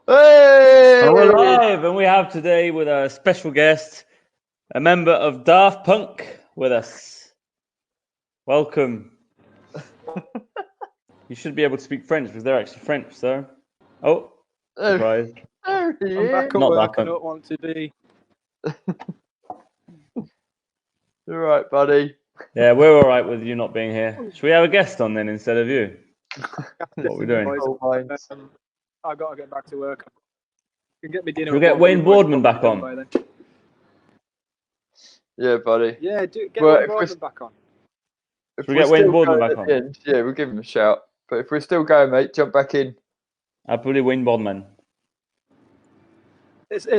Hey! And we're live, and we have today with a special guest, a member of Daft Punk with us. Welcome. You should be able to speak French because they're actually French, so. Oh, surprise. There he I'm back is. at Not work. Daft I Punk. don't want to be. You're right, buddy. Yeah, we're all right with you not being here. Should we have a guest on then instead of you? What are we doing? I've got to get back to work. You can get me dinner. Should we get Wayne Boardman back on? Yeah, buddy. Yeah, get Well, Wayne Boardman back on. If we get Wayne Boardman back on? End, yeah, we'll give him a shout. But if we're still going, mate, jump back in. I'll put Wayne Boardman. There'll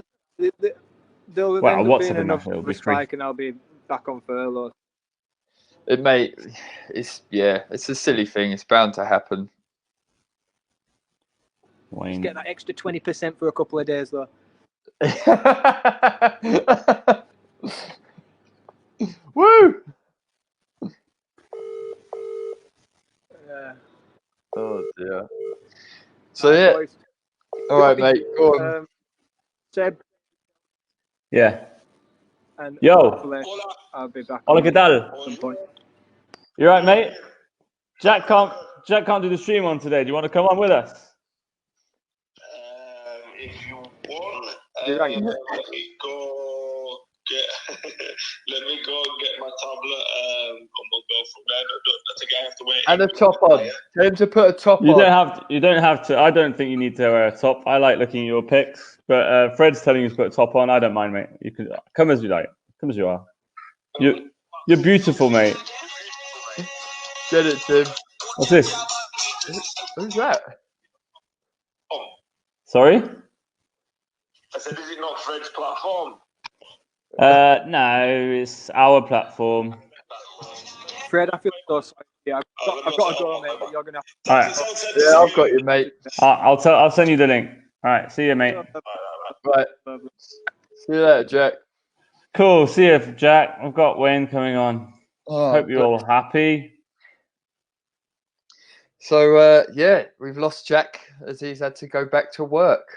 Well, end up what's being it enough it'll of be a spike, and I'll be back on furlough. It may, it's a silly thing. It's bound to happen. Wayne. Just get that extra 20% for a couple of days, though. Woo! Yeah. Oh dear. So yeah. Boys. All right, mate. Go on. Seb. Yeah. And Yo. I'll be back. Hola, ¿qué tal? At some point. You right, mate? Jack can't do the stream on today. Do you want to come on with us? If you want, Right. let me go get let me go get my tablet and we'll go from there. I think I have to wait. And a top on. Tell him to put a top on. You don't have to. I don't think you need to wear a top. I like looking at your pics, but Fred's telling you to put a top on. I don't mind, mate. You can come as you like. Come as you are. You're beautiful, mate. Get it, Tim. What's this? Who's that? Oh, Sorry? I said, is it not Fred's platform? No, it's our platform. Fred, I feel so sorry. Yeah, I've got to go, mate. But you're gonna have to. All right. Yeah, I've got you, mate. I'll send you the link. All right. See you, mate. Right. See you later, Jack. Cool. See you, Jack. I've got Wayne coming on. Oh, Hope you're all happy. So, yeah, we've lost Jack as he's had to go back to work,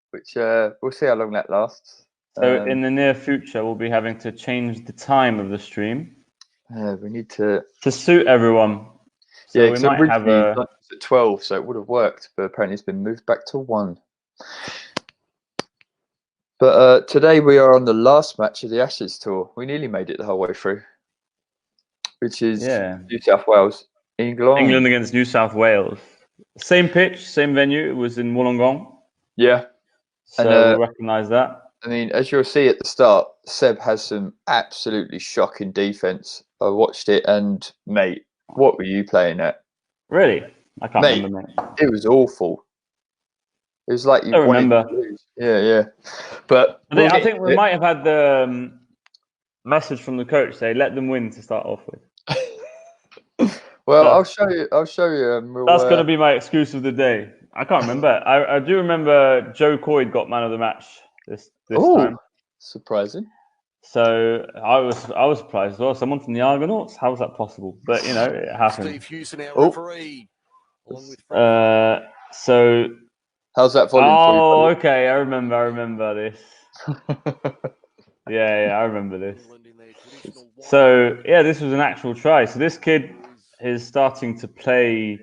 which we'll see how long that lasts. So in the near future, we'll be having to change the time of the stream. We need to suit everyone. So yeah, we might have at 12, so it would have worked, but apparently it's been moved back to 1. But today we are on the last match of the Ashes tour. We nearly made it the whole way through, which is New South Wales. England against New South Wales. Same pitch, same venue. It was in Wollongong. Yeah. So we'll recognise that. I mean, as you'll see at the start, Seb has some absolutely shocking defence. I watched it and, mate, what were you playing at? Really? I can't remember, mate. It was awful. It was like you I remember. To lose. Yeah. But I think we might have had the message from the coach say, let them win to start off with. Well, I'll show you. That's going to be my excuse of the day. I can't remember. I do remember Joe Coyd got man of the match this time. Surprising. So I was surprised as well. Someone from the Argonauts. How was that possible? But you know, it happened. Steve Hewson, our referee. So how's that volume? Oh, okay. I remember this. Yeah, I remember this. So yeah, this was an actual try. So this kid is starting to play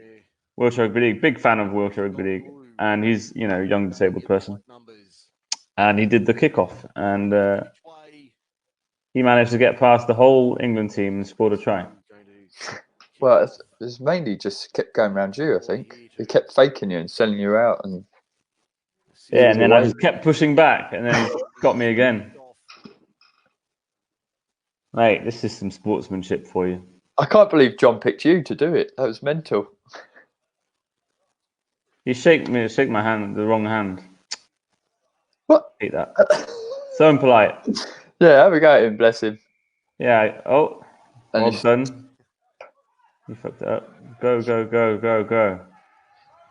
wheelchair rugby league. Big fan of wheelchair rugby league, and he's a young disabled person. And he did the kickoff, and he managed to get past the whole England team and scored a try. Well, it's mainly just kept going around you. I think he kept faking you and selling you out, and and then I just kept pushing back, and then he got me again. Mate, this is some sportsmanship for you. I can't believe John picked you to do it. That was mental. You shake my hand, the wrong hand. What? Hate that. So impolite. Yeah, have a go at him, bless him. Yeah. Oh, well done. You fucked it up. Go.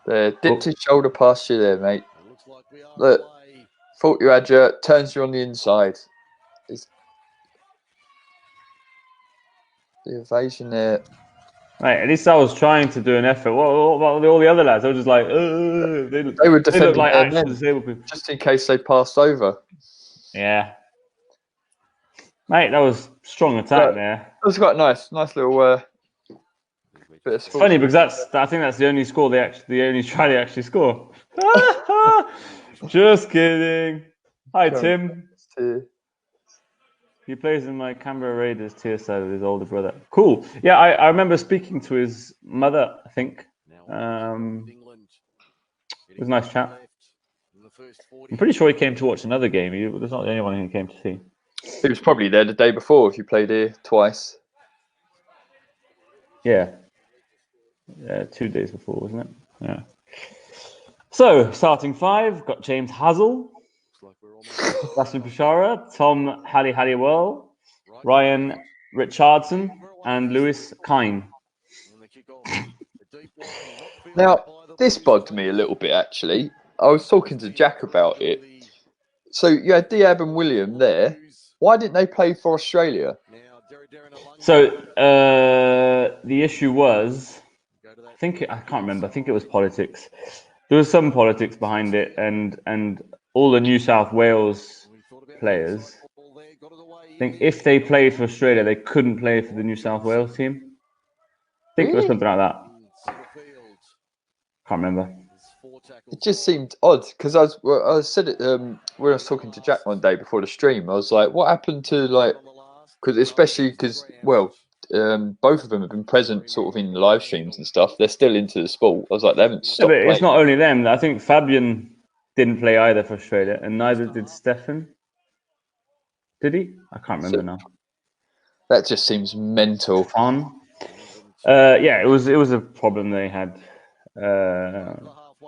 There, dipped his shoulder past you there, mate. Look, thought you had your turns you on the inside. The evasion there. Right, at least I was trying to do an effort. What about all the other lads? I was just like, They were defending look like their actual men, disabled people. just in case they passed over. Yeah. Mate, that was strong attack there. It was quite nice little bit of It's funny because sportsmanship. I think that's the only score the only try they actually score. Just kidding. Hi, Tim. He plays in my Canberra Raiders tier side with his older brother. Cool. Yeah, I remember speaking to his mother, I think. It was a nice chat. I'm pretty sure he came to watch another game. He was not the only one he came to see. He was probably there the day before if you played here twice. Yeah. 2 days before, wasn't it? Yeah. So, starting 5, got James Hazel, Sebastian Pichara, Tom Halliwell, Ryan Richardson, and Lewis Kine. Now, this bugged me a little bit, actually. I was talking to Jack about it. So you had Diab and William there. Why didn't they play for Australia? So the issue was, I can't remember. I think it was politics. There was some politics behind it, and all the New South Wales players, I think if they played for Australia, they couldn't play for the New South Wales team. I think it was something like that. Can't remember. It just seemed odd because I said it when I was talking to Jack one day before the stream. I was like, "What happened to especially because both of them have been present sort of in live streams and stuff. They're still into the sport." I was like, "They haven't stopped Yeah, but it's playing." not only them. I think Fabian didn't play either for Australia, and neither did Stefan. Did he? I can't remember now. That just seems mental. Fun. Yeah, it was a problem they had.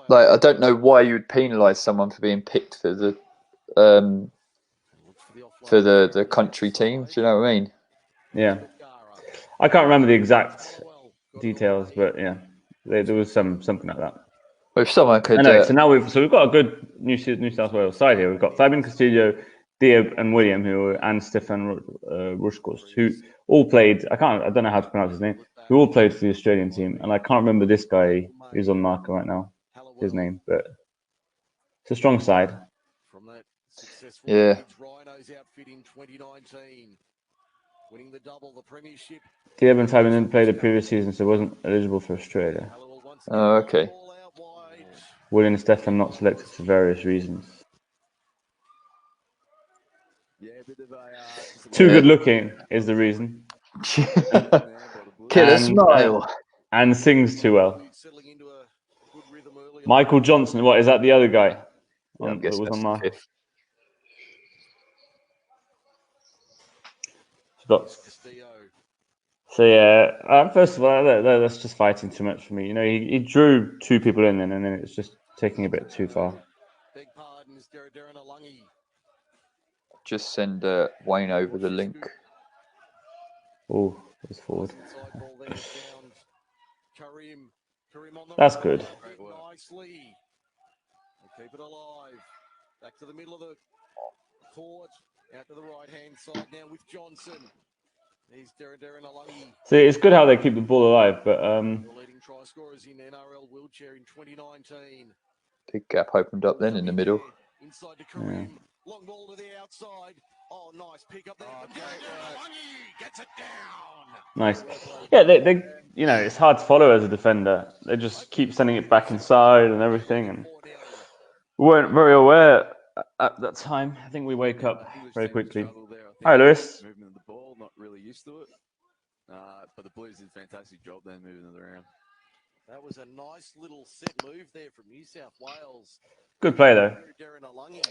I don't know why you would penalise someone for being picked for the country team. Do you know what I mean? Yeah, I can't remember the exact details, but yeah, there was something like that. Well, if someone could. Anyway, so now we've got a good New South Wales side here. We've got Fabian Castillo, Diab, and William, and Stefan Rushkos, who all played. I don't know how to pronounce his name. Who all played for the Australian team, and I can't remember this guy who's on marker right now, his name, but it's a strong side. Yeah. Diab and Fabian didn't play the previous season, so wasn't eligible for Australia. Oh, okay. William and Stefan not selected for various reasons. Too good looking is the reason. Killer smile. And sings too well. Michael Johnson, what is that? The other guy? Yeah, I guess that's the fifth. So yeah, first of all, that's just fighting too much for me. You know, he drew 2 people in, and then it's just taking a bit too far. Just send Wayne over the link. Oh, it's forward. That's good. Keep it alive. Back to the middle of the court. Out to the right-hand side now with Johnson. He's Darren Alungi. See, it's good how they keep the ball alive, but the leading try scorers in NRL wheelchair in 2019. Big gap opened up then in the middle. Inside to Kareem. Long ball to the outside. Oh, nice pick up there. Alungi gets it down. Nice. Yeah, they you know, it's hard to follow as a defender. They just keep sending it back inside and everything, and we weren't very aware at that time. I think we wake up very quickly. Hi, Lewis. Movement of the ball, not really used to it. But the Blues did a fantastic job then moving it around. That was a nice little set move there from New South Wales. Good play though.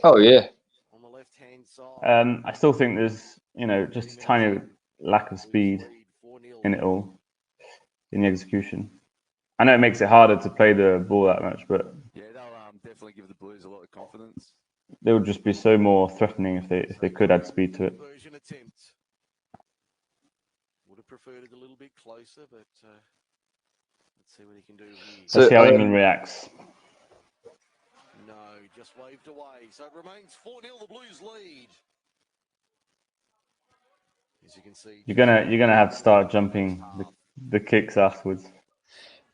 Oh yeah. On the left-hand side. I still think there's, you know, just a tiny lack of speed in it all, in the execution. I know it makes it harder to play the ball that much, but yeah, they'll definitely give the Blues a lot of confidence. They would just be so more threatening if they could add speed to it. Would have preferred it a little bit closer, but let's see what he can do here. Let's see how England reacts. No, just waved away. So it remains 4-0, the Blues lead. As you can see, you're gonna have to start jumping the kicks afterwards.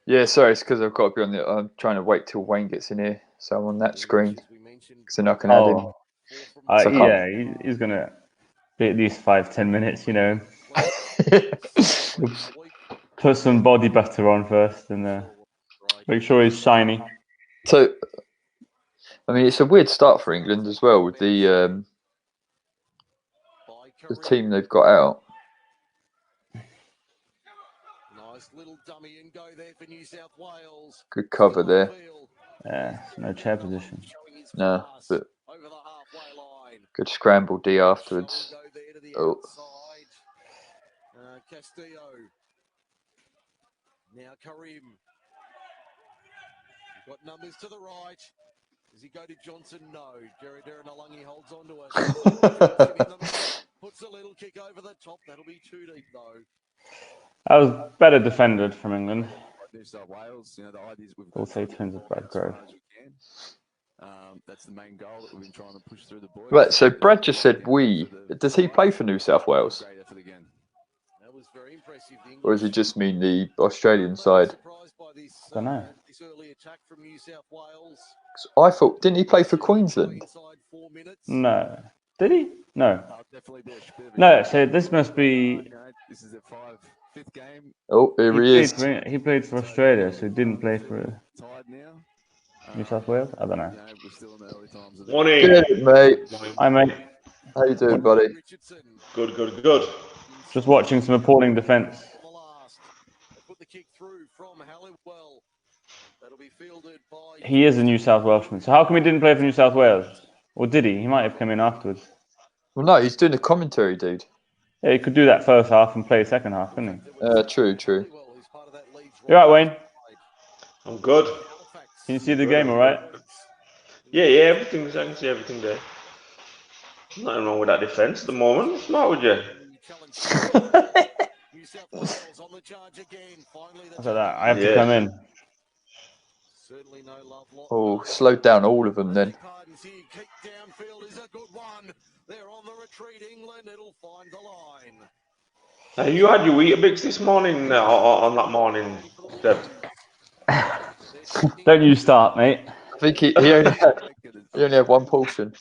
Yeah, sorry, it's because I've got to be on the. I'm trying to wait till Wayne gets in here, so I'm on that screen. Because then I can add him. So Yeah, he's gonna be at least 5-10 minutes. You know, put some body butter on first and make sure he's shiny. So, I mean, it's a weird start for England as well with the team they've got out. Nice little dummy and go there for New South Wales. Good cover there. Yeah, no chair position. No, but Over the halfway line. good scramble D afterwards. Oh. Castillo. Now Karim. You've got numbers to the right. Does he go to Johnson? No. Jerry Darrenalungi holds on to it. Puts a little kick over the top. That'll be too deep though. That was better defended from England. New South Wales, you know, the idea is we've All say twins of Brad Grove. That's the main goal that we've been trying to push through the boys. Right, so Brad just said we. Does he play for New South Wales? That was very impressive. Or does he just mean the Australian side? I don't know. This early attack from New South Wales. I thought, didn't he play for Queensland? No. Did he? No. No, so this must be... This is their fifth game. Oh, here he is. He played for Australia, so he didn't play for New South Wales? I don't know. Morning. Good, mate. Hi, mate. How you doing, buddy? Good, good, good. Just watching some appalling defence. He is a New South Welshman. So how come he didn't play for New South Wales? Or did he? He might have come in afterwards. Well, no, he's doing a commentary, dude. Yeah, he could do that first half and play second half, couldn't he? True, true. You all right, Wayne? I'm good. Can you see the game all right? Yeah, everything's, I can see everything there. Nothing wrong with that defence at the moment. What's the matter with you? Look at that. I have to come in. Oh, slowed down all of them then. You had your Weetabix this morning on that morning, Seb. Don't you start, mate. I think he only had one portion.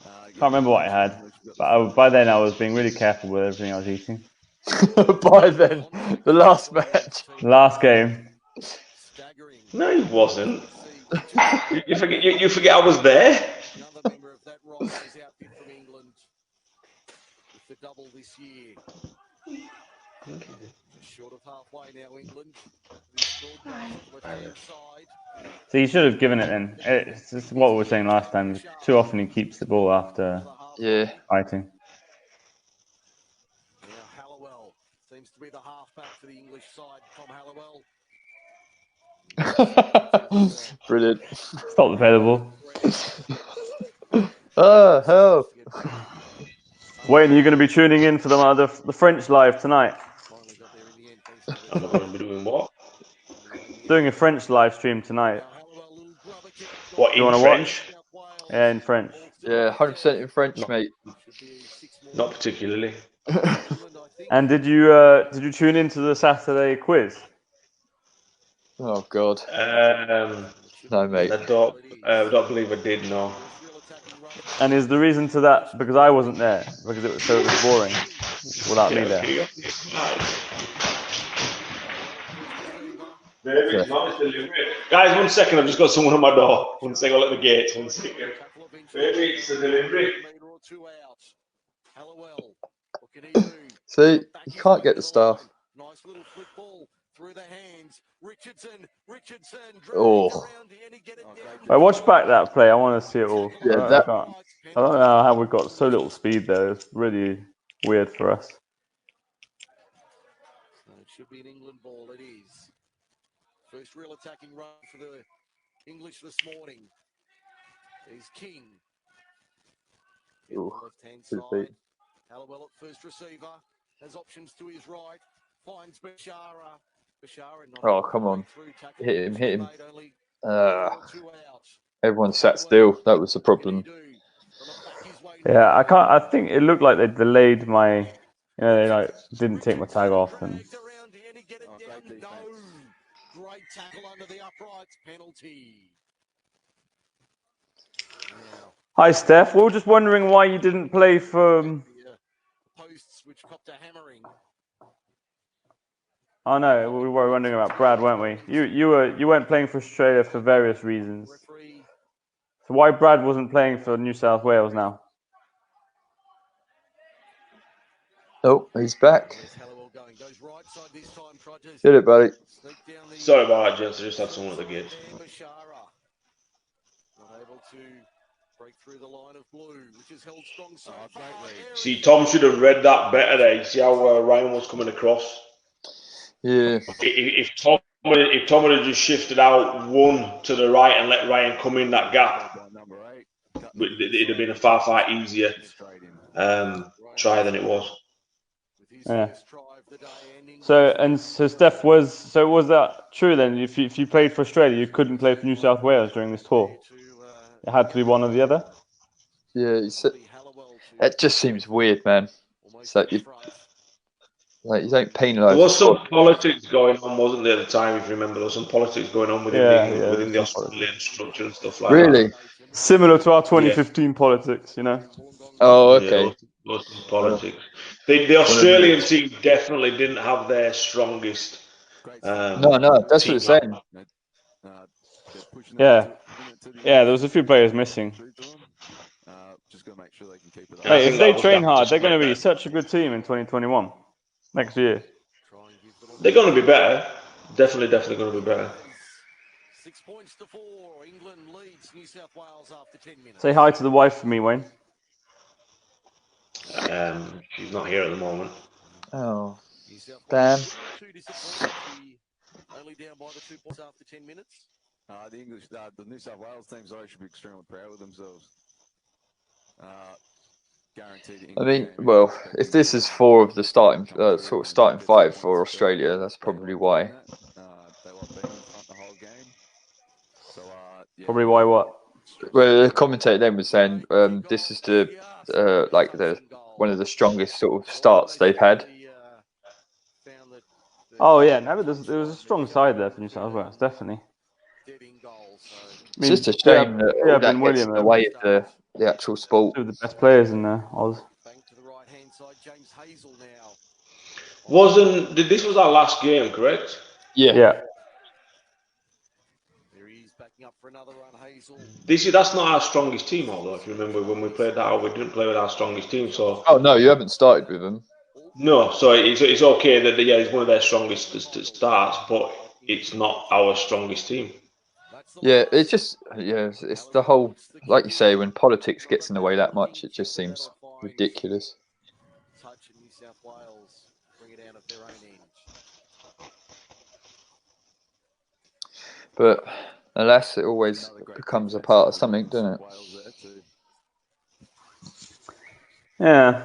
Can't remember what I had. But by then I was being really careful with everything I was eating. By then, the last match. Last game. No, he wasn't. You forget I was there. Another member of that Rockers outfit from England with the double this year. Short of halfway now, England. So you should have given it then. It's just what we were saying last time. Too often he keeps the ball after fighting. Now Hallowell seems to be the halfback for the English side. Tom Hallowell. Brilliant. Stop available. Oh, hell. Wayne, are you going to be tuning in for the French live tonight? I'm not going to be doing what? Doing a French live stream tonight. What, in French? Watch? Yeah, in French. Yeah, 100% in French, mate. Not particularly. And did you tune into the Saturday quiz? Oh, God. No, mate. I don't believe I did, no. And is the reason to that because I wasn't there? Because it was boring without me there. Guys, 1 second. I've just got someone on my door. 1 second. I'll let the gate. 1 second. Baby, it's a delivery. See, you can't get the staff. Nice little flip ball through the hands. Richardson. Oh. I watch back that play. I want to see it all. Yeah, I don't know how we got so little speed there. It's really weird for us. So it should be an England ball. It is. First real attacking run for the English this morning. Is King. Ooh, Left-hand side. Hallowell at first receiver. Has options to his right. Finds Bashara. Oh, come on. Hit him. Everyone sat still. That was the problem. Yeah, I think it looked like they delayed my... they didn't take my tag off and No. Great tackle under the uprights. Penalty. Now, Hi, Steph. We were just wondering why you didn't play for. Posts which copped a hammering. Oh no, we were wondering about Brad, weren't we? You weren't playing for Australia for various reasons. Referee. So why Brad wasn't playing for New South Wales now? Oh, he's back. Where's Halliwell going? Goes right side this time. Tried to Get it, buddy. sneak down the. Sorry about that, gents. I just had someone at the gate. Bashara. Not able to break through the line of blue, which is held strong so far. See, Tom should have read that better there. You see how Ryan was coming across? Yeah. If Tom had just shifted out one to the right and let Ryan come in that gap, it'd have been a far easier try than it was. Yeah. So Steph was that true then? If you played for Australia, you couldn't play for New South Wales during this tour. It had to be one or the other. Yeah, it just seems weird, man. It's like you don't penalise. There was some politics going on, wasn't there, at the time? If you remember, there was some politics going on within the Australian structure and stuff like that. Really? Similar to our 2015 politics, you know. Oh, okay. Yeah, there was some politics. The Australian team definitely didn't have their strongest. No, that's what it's saying. Yeah, there was a few players missing. Just got to make sure they can keep it up. Hey, if they train hard, they're going to be such a good team in 2021, next year. They're going to be better. Definitely going to be better. 6 points to 4. England leads New South Wales after 10 minutes. Say hi to the wife for me, Wayne. She's not here at the moment. Oh, damn. Only down by the 2 points after 10 minutes. The New South Wales team should be extremely proud of themselves. Guaranteed. I mean, well, if this is 4 of the starting starting 5 for Australia, that's probably why. They love being in front the whole game. So, Probably why what? Well, the commentator then was saying this is one of the strongest sort of starts they've had. Oh yeah, no, but there was a strong side there for New South Wales, definitely. It's just a shame that all that gets in the way of the actual sport. Two of the best players in Oz. This was our last game, correct? Yeah. That's not our strongest team, although if you remember when we played that out, we didn't play with our strongest team. So oh no, you haven't started with them. No, so it's okay that it's one of their strongest starts, but it's not our strongest team. Yeah, it's just it's the whole, like you say, when politics gets in the way that much, it just seems ridiculous. Touch in New South Wales, bring it out of their own end. But alas, it always becomes a part of something, doesn't it? Yeah.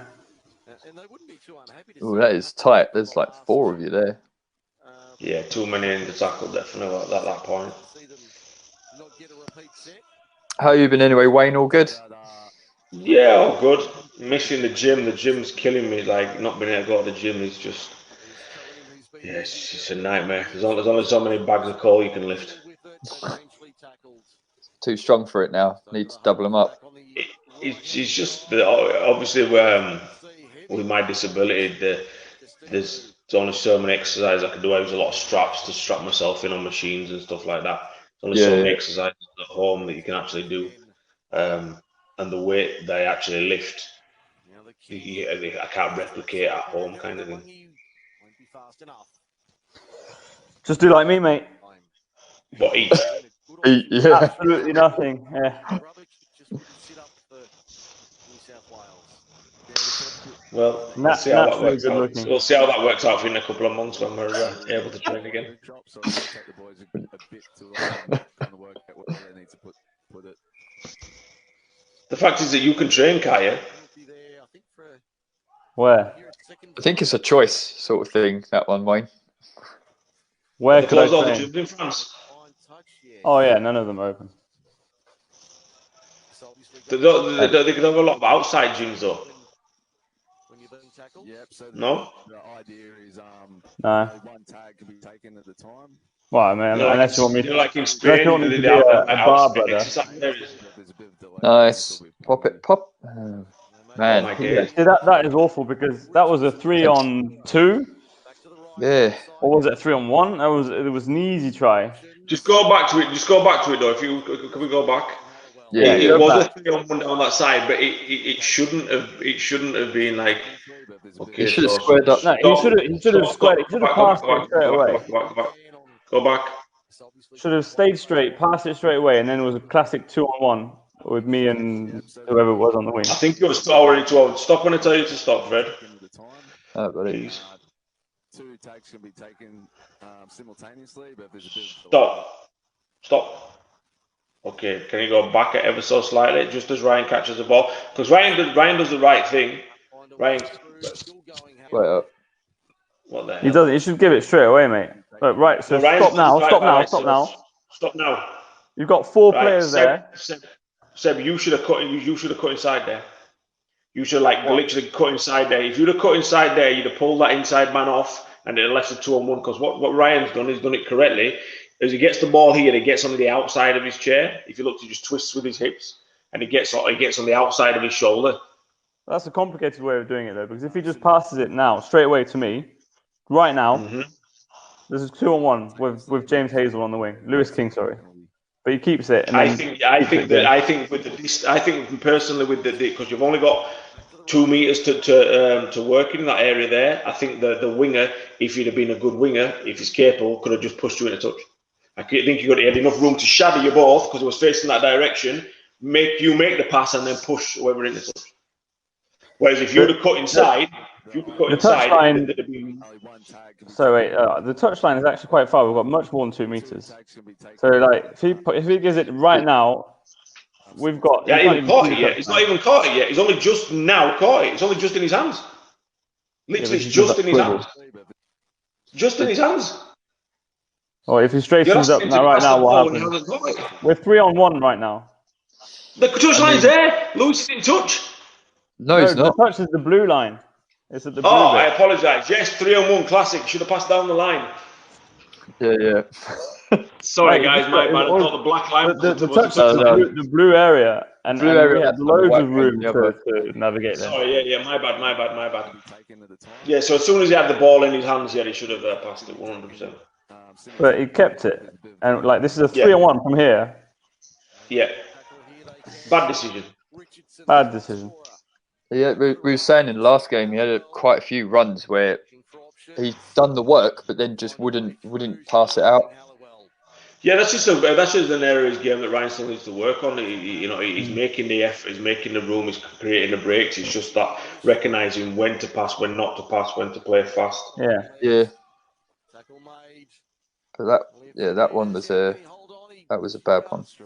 And they wouldn't be too unhappy to Oh, that is tight. There's like 4 of you there. Yeah, too many in the tackle, definitely at that point. How you been anyway, Wayne? All good? Yeah, all good. Missing the gym. The gym's killing me. Like, not being able to go to the gym is just... Yeah, it's just a nightmare. There's only so many bags of coal you can lift. Too strong for it now. Need to double them up. It's just... Obviously, with my disability, there's only so many exercises I can do. I use a lot of straps to strap myself in on machines and stuff like that. There's only so many exercises at home that you can actually do. And the weight they actually lift, I can't replicate at home, kind of thing. Just do like me, mate. What, eat? Yeah. Absolutely nothing. Yeah. Well, we'll see how that works out. Looking. We'll see how that works out for you in a couple of months when we're able to train again. The fact is that you can train, Kaya. Where? I think it's a choice sort of thing, that one, Wayne. Where They could I close all the train? gyms in France. Oh yeah, none of them are open. They could have a lot of outside gyms though. Yep. So No? the idea is No. only one tag can be taken at a time. Well, I mean, unless you want me to. Like in Unless Spain, you want me to they be have them a like bar outside brother. exercise areas. There's a bit of delay. Nice. Pop it, pop. Oh, Oh man. my days. See, that is awful because that was a 3-on-2, Yeah. or was it 3-on-1? It was an easy try. Just go back to it. Just go back to it, though. If you can we go back? Yeah. It go was back. a 3-on-1 down that side, but it shouldn't have. It shouldn't have been like. Okay, He should have so squared up. No, he should have squared. He should have passed it straight away. Go back. Should have stayed straight, passed it straight away, and then it was a classic 2-on-1 with me and whoever was on the wing. I think you was already 12. Stop when I tell you to stop, Fred. Oh, buddy. Please. 2 tags can be taken simultaneously, but there's a bit of delay. Stop. Stop. Okay, can you go back ever so slightly, just as Ryan catches the ball? Because Ryan does the right thing. Ryan, Wait up. what the hell? He doesn't. He should give it straight away, mate. Look, right. So No, Ryan's stop now. right, Stop now. right, Stop so now. Stop now. You've got 4 Right, players there. Seb, you should have cut. You should have cut inside there. You should have literally cut inside there. If you'd have cut inside there, you'd have pulled that inside man off, and it left a 2-on-1. Because what Ryan's done, he's done it correctly. As he gets the ball here, he gets on the outside of his chair. If you look, he just twists with his hips, and he gets on the outside of his shoulder. That's a complicated way of doing it, though, because if he just passes it now, straight away to me, right now, this is 2-on-1 with James Hazel on the wing, Lewis King, sorry, but he keeps it. And I think personally with the because you've only got 2 meters to work in that area there. I think the winger, if he'd have been a good winger, if he's capable, could have just pushed you in a touch. I think you had enough room to shadow you both because it was facing that direction. Make the pass and then push whoever in the touch. Whereas if you'd have cut inside, the touchline. So wait, the touchline is actually quite far. We've got much more than 2 meters. So like, if he gives it right now, we've got. Yeah, he hasn't caught it yet. He's not even caught it yet. He's only just now caught it. It's only just in his hands. Literally, it's just in his hands. Just in his hands. Oh, if he straightens up right now, what happens? We're 3-on-1 right now. The touchline's there. Lewis didn't touch. No, he's not. The touch is the blue line. It's at the blue Oh, bit. I apologise. Yes, 3-on-1 classic. Should have passed down the line. Yeah. Sorry, guys. My bad. I thought the black line. The touch is the blue area, and we had loads of room to navigate there. Sorry, yeah. My bad. Yeah, so as soon as he had the ball in his hands, he should have passed it 100%. But he kept it, and like this is a 3-on-1 from here. Yeah. Bad decision. Bad decision. Yeah, we were saying in the last game he had quite a few runs where he's done the work, but then just wouldn't pass it out. Yeah, that's just an area of his game that Ryan still needs to work on. He's making the effort, he's making the room, he's creating the breaks. It's just that recognising when to pass, when not to pass, when to play fast. Yeah. But that one was a bad one. Just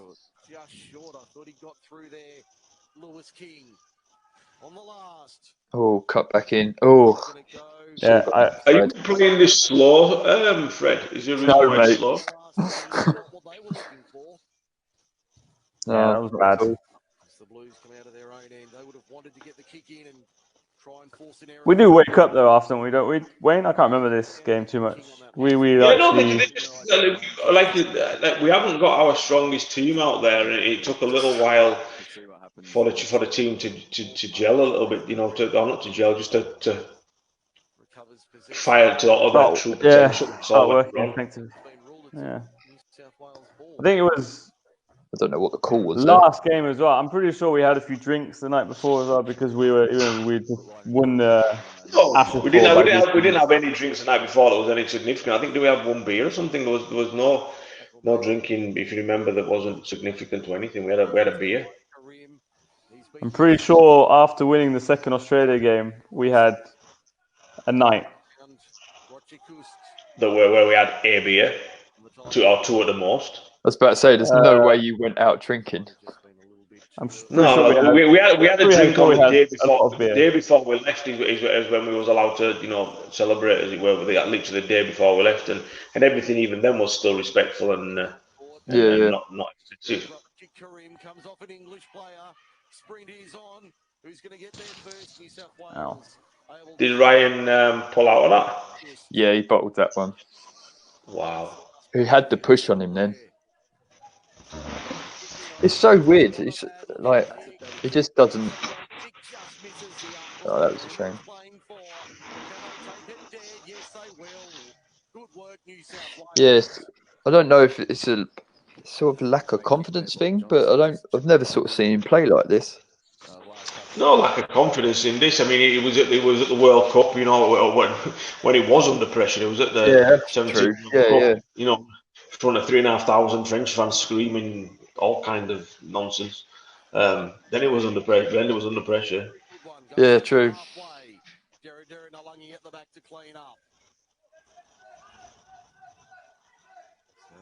short. I thought he got through there. Lewis King on the last. Oh, cut back in. Oh. Yeah. Are you playing this slow, Fred? Is your reason why it's slow? No, that was bad. The Blues come out of their own end. They would have wanted to get the kick in and try and force an error. We do wake up though often, we don't we? Wayne, I can't remember this game too much. We haven't got our strongest team out there, and it took a little while for the team to gel a little bit. Not to gel, just to fire to other true potential. Start working effectively. Yeah. I think it was. I don't know what the call was. Last game as well. I'm pretty sure we had a few drinks the night before as well because we just won the. No, we didn't have any drinks the night before that was any significant. I think we had 1 beer or something. There was no drinking, if you remember, that wasn't significant to anything. We had a beer. I'm pretty sure after winning the second Australia game, we had a night. Where we had a beer, 2 at the most. I was about to say, there's no way you went out drinking. We had a drink on the day before. The day before we left is when we was allowed to, celebrate, as it were. Literally the day before we left, and everything even then was still respectful and not expensive. Karim comes off an English player. Sprint is on. Who's going to get there first? New South Ow. Wales. Did Ryan pull out of that? Yeah, he bottled that one. Wow. He had the push on him then. It's so weird. It's like he just doesn't. Oh, that was a shame. Yes, I don't know if it's a sort of lack of confidence thing, but I've never sort of seen him play like this. No lack of confidence in this. I mean, it was at the World Cup. You know, when it was under pressure, it was at the 17th World Cup. You know, in front of 3,500 French fans screaming all kind of nonsense. Then it was under pressure. Then it was under pressure. Yeah, true.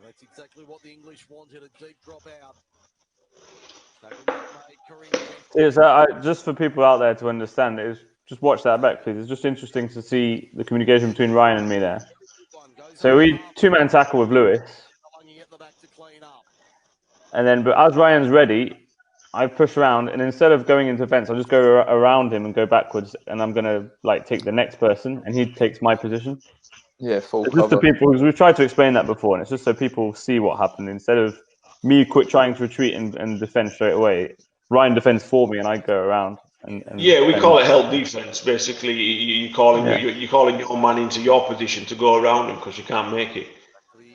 That's exactly what the English wanted, a deep drop out. Yeah, so just for people out there to understand, just watch that back, please. It's just interesting to see the communication between Ryan and me there. So we two-man tackle with Lewis. And then, but as Ryan's ready, I push around, and instead of going into fence, I'll just go around him and go backwards, and I'm going to like take the next person, and he takes my position. Yeah, full It's cover. just to people, because we've tried to explain that before, and it's just so people see what happened. Instead of me trying to retreat and defend straight away, Ryan defends for me, and I go around. And yeah, we call it help defense. Basically, you're calling your man into your position to go around him because you can't make it.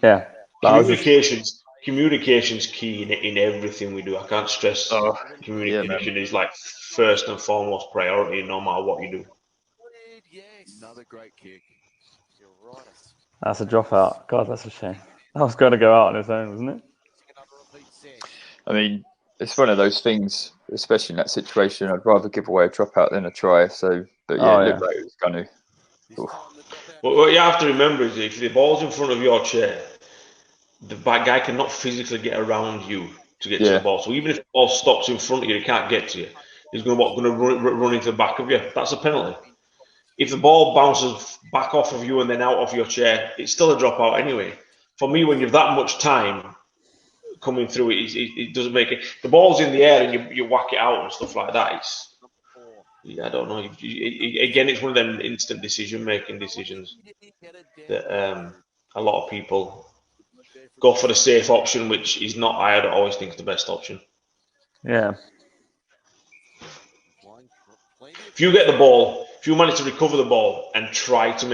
Yeah, communication's key in everything we do. I can't stress communication is like first and foremost priority, no matter what you do. Another great kick. That's a dropout. God, that's a shame. That was going to go out on its own, wasn't it? I mean, it's one of those things, especially in that situation. I'd rather give away a dropout than a try. So, but yeah, it looked like it was going to. Well, what you have to remember is if the ball's in front of your chair, the bad guy cannot physically get around you to get to the ball. So even if the ball stops in front of you, he can't get to you. He's going to run into the back of you. That's a penalty. If the ball bounces back off of you and then out of your chair, it's still a dropout anyway. For me, when you've that much time coming through, it doesn't make it. The ball's in the air and you whack it out and stuff like that. I don't know. Again, it's one of them instant decision-making decisions that a lot of people go for the safe option, which is not. I don't always think is the best option. Yeah. If you get the ball, if you manage to recover the ball and try to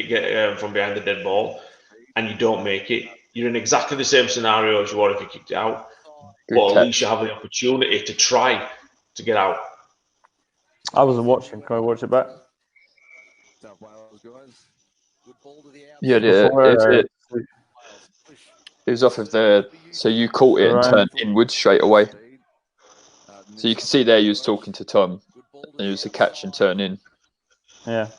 get from behind the dead ball, and you don't make it, you're in exactly the same scenario as you were if you kicked it out. But at least you have the opportunity to try to get out. I wasn't watching. Can I watch it back? Yeah, it was off of the. So you caught it and turned inwards straight away. So you can see there you was talking to Tom, and it was a catch and turn in. Yeah.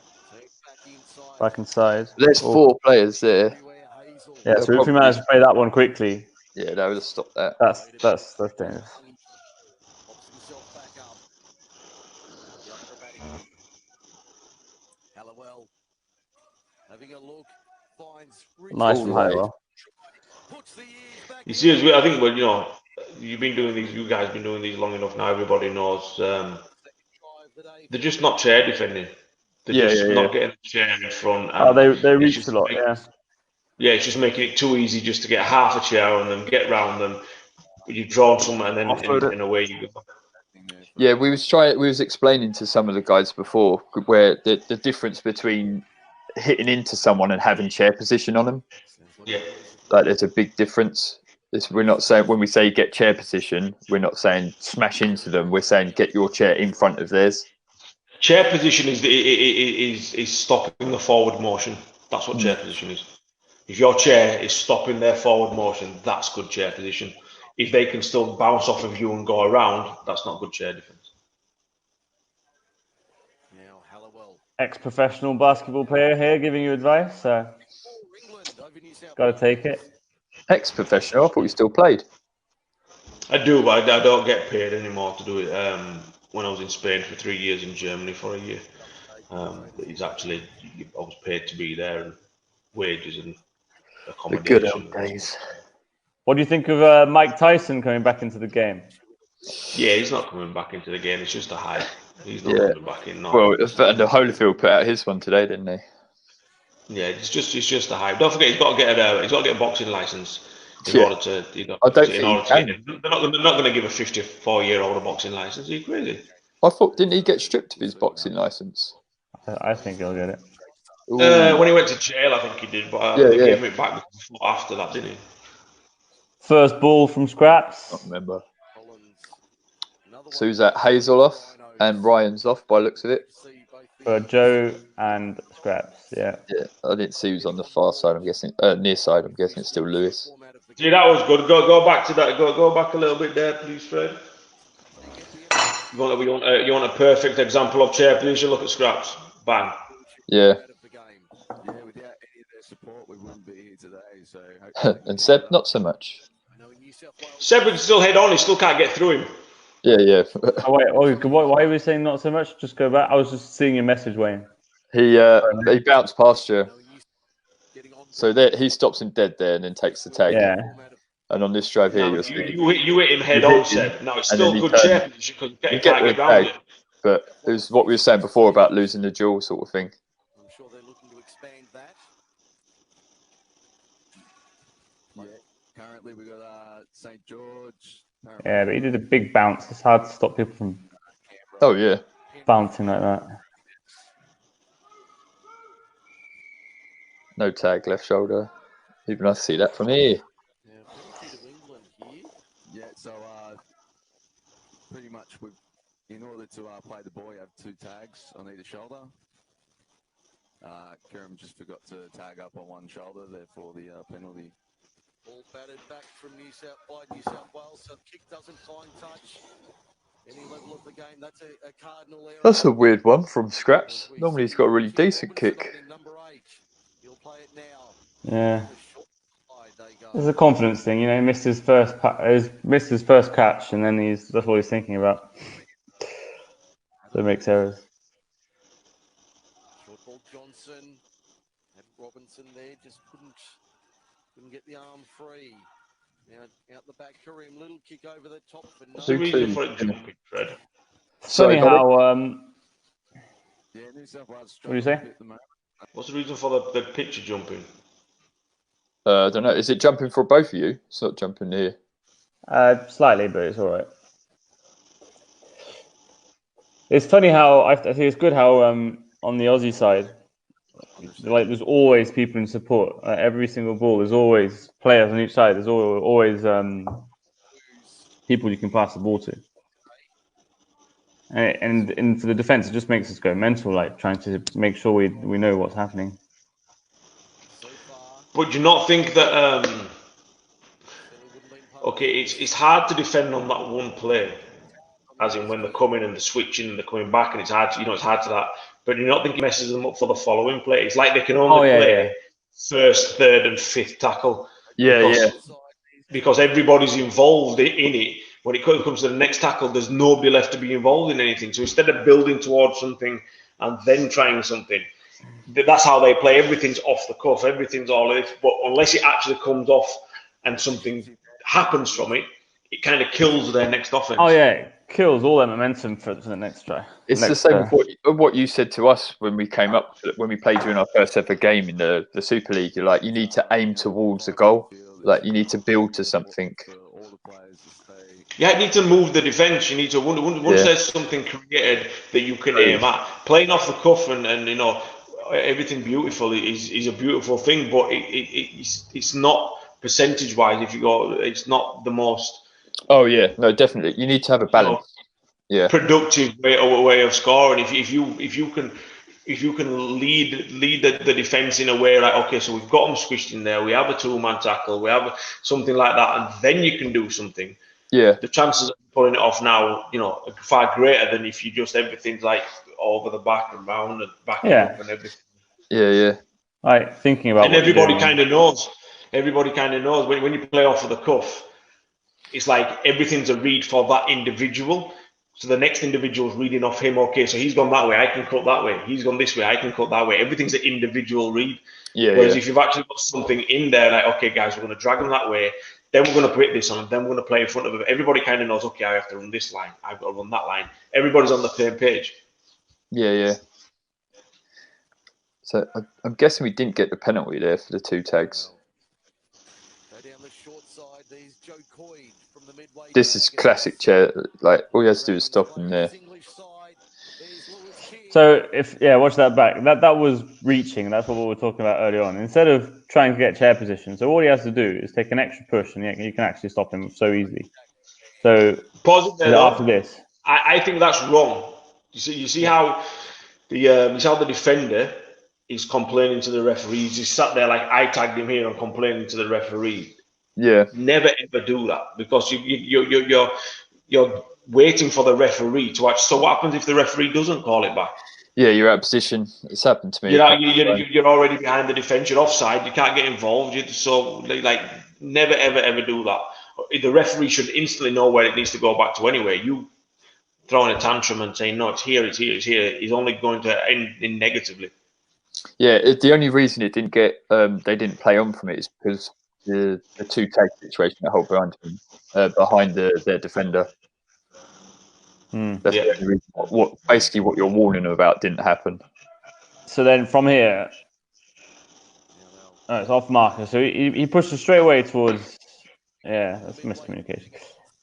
Back inside. There's 4 players there. Yeah, so if we manage to play that one quickly. Yeah, they would have stopped that. That's dangerous. Nice from Hallowell. You see, I think you've been doing these. You guys have been doing these long enough now. Everybody knows they're just not chair defending. They're just not getting the chair in front. Oh, they reach a lot. Yeah, it's just making it too easy just to get half a chair on them, get round them. You've drawn someone, and then in a way you go. Yeah, we was explaining to some of the guys before where the difference between hitting into someone and having chair position on them. Yeah, like there's a big difference. We're not saying when we say get chair position, we're not saying smash into them. We're saying get your chair in front of theirs. Chair position is stopping the forward motion. That's what chair position is. If your chair is stopping their forward motion, that's good chair position. If they can still bounce off of you and go around, that's not good chair defense. Ex-professional basketball player here giving you advice, so got to take it. Ex-professional? I thought you still played. I do, but I don't get paid anymore to do it. When I was in Spain for 3 years, in Germany for a year, it's actually I was paid to be there, and wages and accommodation. The good old days. What do you think of Mike Tyson coming back into the game? Yeah, he's not coming back into the game. It's just a hype. He's not coming back in. No. Well, the Holyfield put out his one today, didn't he? Yeah, it's just a hype. Don't forget, he's got to get a boxing license in order to. I don't think he can. They're not going to give a 54-year-old a boxing license. Are you crazy? I thought, didn't he get stripped of his boxing license? I think he'll get it. When he went to jail, I think he did, but they gave him it back after that, didn't he? First ball from Scraps. I don't remember. So who's that? Hazel off and Ryan's off by the looks of it. Joe and Scraps, yeah. Yeah, I didn't see who's on the far side. I'm guessing near side. I'm guessing it's still Lewis. Gee, that was good. Go back to that. Go back a little bit there, please, Fred. You want a perfect example of chair, please. You look at Scraps. Bang. Yeah. Yeah, without any of their support, we wouldn't be here today. So And Seb, not so much. Seb would still head on. He still can't get through him. Yeah. Why were you saying not so much? Just go back. I was just seeing your message, Wayne. He bounced past you. So there, he stops him dead there and then takes the tag. Yeah. And on this drive here, you hit him head on, Seb. No, it's still good chair position because you can't get round it. But it was what we were saying before about losing the duel sort of thing. I'm sure they're looking to expand that. yeah, currently we got St. George. Yeah, but he did a big bounce. It's hard to stop people from Oh, yeah. bouncing like that. No tag, left shoulder. Even I see that from here. Yeah, so pretty much in order to play the ball, you have 2 tags on either shoulder. Kerem just forgot to tag up on one shoulder, therefore the penalty. Ball batted back from New South Wales, so kick doesn't find touch. Any level of the game, that's a cardinal error. That's a weird one from Scraps. Normally he's got a really decent kick. He'll play it now. Yeah. It's a confidence thing, you know. He missed his first catch, and then that's what he's thinking about. So it makes errors. Short ball Johnson. Had Robinson there, just couldn't get the arm free. Now out the back, Kareem, little kick over the top for no. What's the reason for it jumping, Fred? Funny how Yeah, New South Wales. What do you say? What's the reason for the picture jumping? I don't know. Is it jumping for both of you? It's not jumping here. Slightly, but it's all right. It's funny how I think it's good how on the Aussie side, like there's always people in support. Every single ball, there's always players on each side. There's always people you can pass the ball to. And for the defense, it just makes us go mental, like trying to make sure we know what's happening. But do you not think that okay, it's hard to defend on that one play, as in when they're coming and they're switching and they're coming back, and it's hard to that. But do you not think it messes them up for the following play? It's like they can only play first, third, and fifth tackle. Because everybody's involved in it. When it comes to the next tackle, there's nobody left to be involved in anything. So instead of building towards something and then trying something, that's how they play. Everything's off the cuff. Everything's all this. But unless it actually comes off and something happens from it, it kind of kills their next offense. Oh yeah, it kills all their momentum for the next try. It's the same with what you said to us when we came up, when we played you in our first ever game in the Super League. You're like, you need to aim towards the goal. Like, you need to build to something. Yeah, you need to move the defence. You need to once there's something created that you can aim at. Playing off the cuff and you know, everything beautiful is a beautiful thing, but it's not percentage wise. If you go, it's not the most. Oh yeah, no, definitely. You need to have a balance. Productive way of scoring. If you can lead the defence in a way like, okay, so we've got them squished in there. We have a 2-man tackle. We have something like that, and then you can do something. Yeah, the chances of pulling it off now, you know, are far greater than if you just everything's like over the back and round and back and up and everything. Yeah. Right, thinking about. And everybody kind of knows. Everybody kind of knows when you play off of the cuff. It's like everything's a read for that individual. So the next individual's reading off him. Okay, so he's gone that way. I can cut that way. He's gone this way. I can cut that way. Everything's an individual read. Whereas if you've actually got something in there, like, okay, guys, we're going to drag them that way. Then we're going to put this on, and then we're going to play in front of them. Everybody kind of knows, okay, I have to run this line. I've got to run that line. Everybody's on the same page. Yeah. So I'm guessing we didn't get the penalty there for the 2 tags. This is classic chair. Like, all you have to do is stop him there. So watch that back. That was reaching. That's what we were talking about earlier on. Instead of trying to get chair position, so all he has to do is take an extra push, and you can actually stop him so easily. So after this, I think that's wrong. You see how the defender is complaining to the referee. He's just sat there like, I tagged him here and complaining to the referee. Yeah. Never ever do that, because you're waiting for the referee to watch. So what happens if the referee doesn't call it back? Yeah, you're out of position. It's happened to me. You're already behind the defence. You're offside. You can't get involved. So never ever do that. The referee should instantly know where it needs to go back to anyway. You throwing a tantrum and saying, no, it's here, is only going to end in negatively. Yeah, the only reason it didn't get they didn't play on from it is because the 2 tag situation that hold behind him, behind their defender. That's the only reason. Basically what you're warning them about didn't happen. So then from here, it's off marker. So he pushes straight away towards. Yeah, that's miscommunication.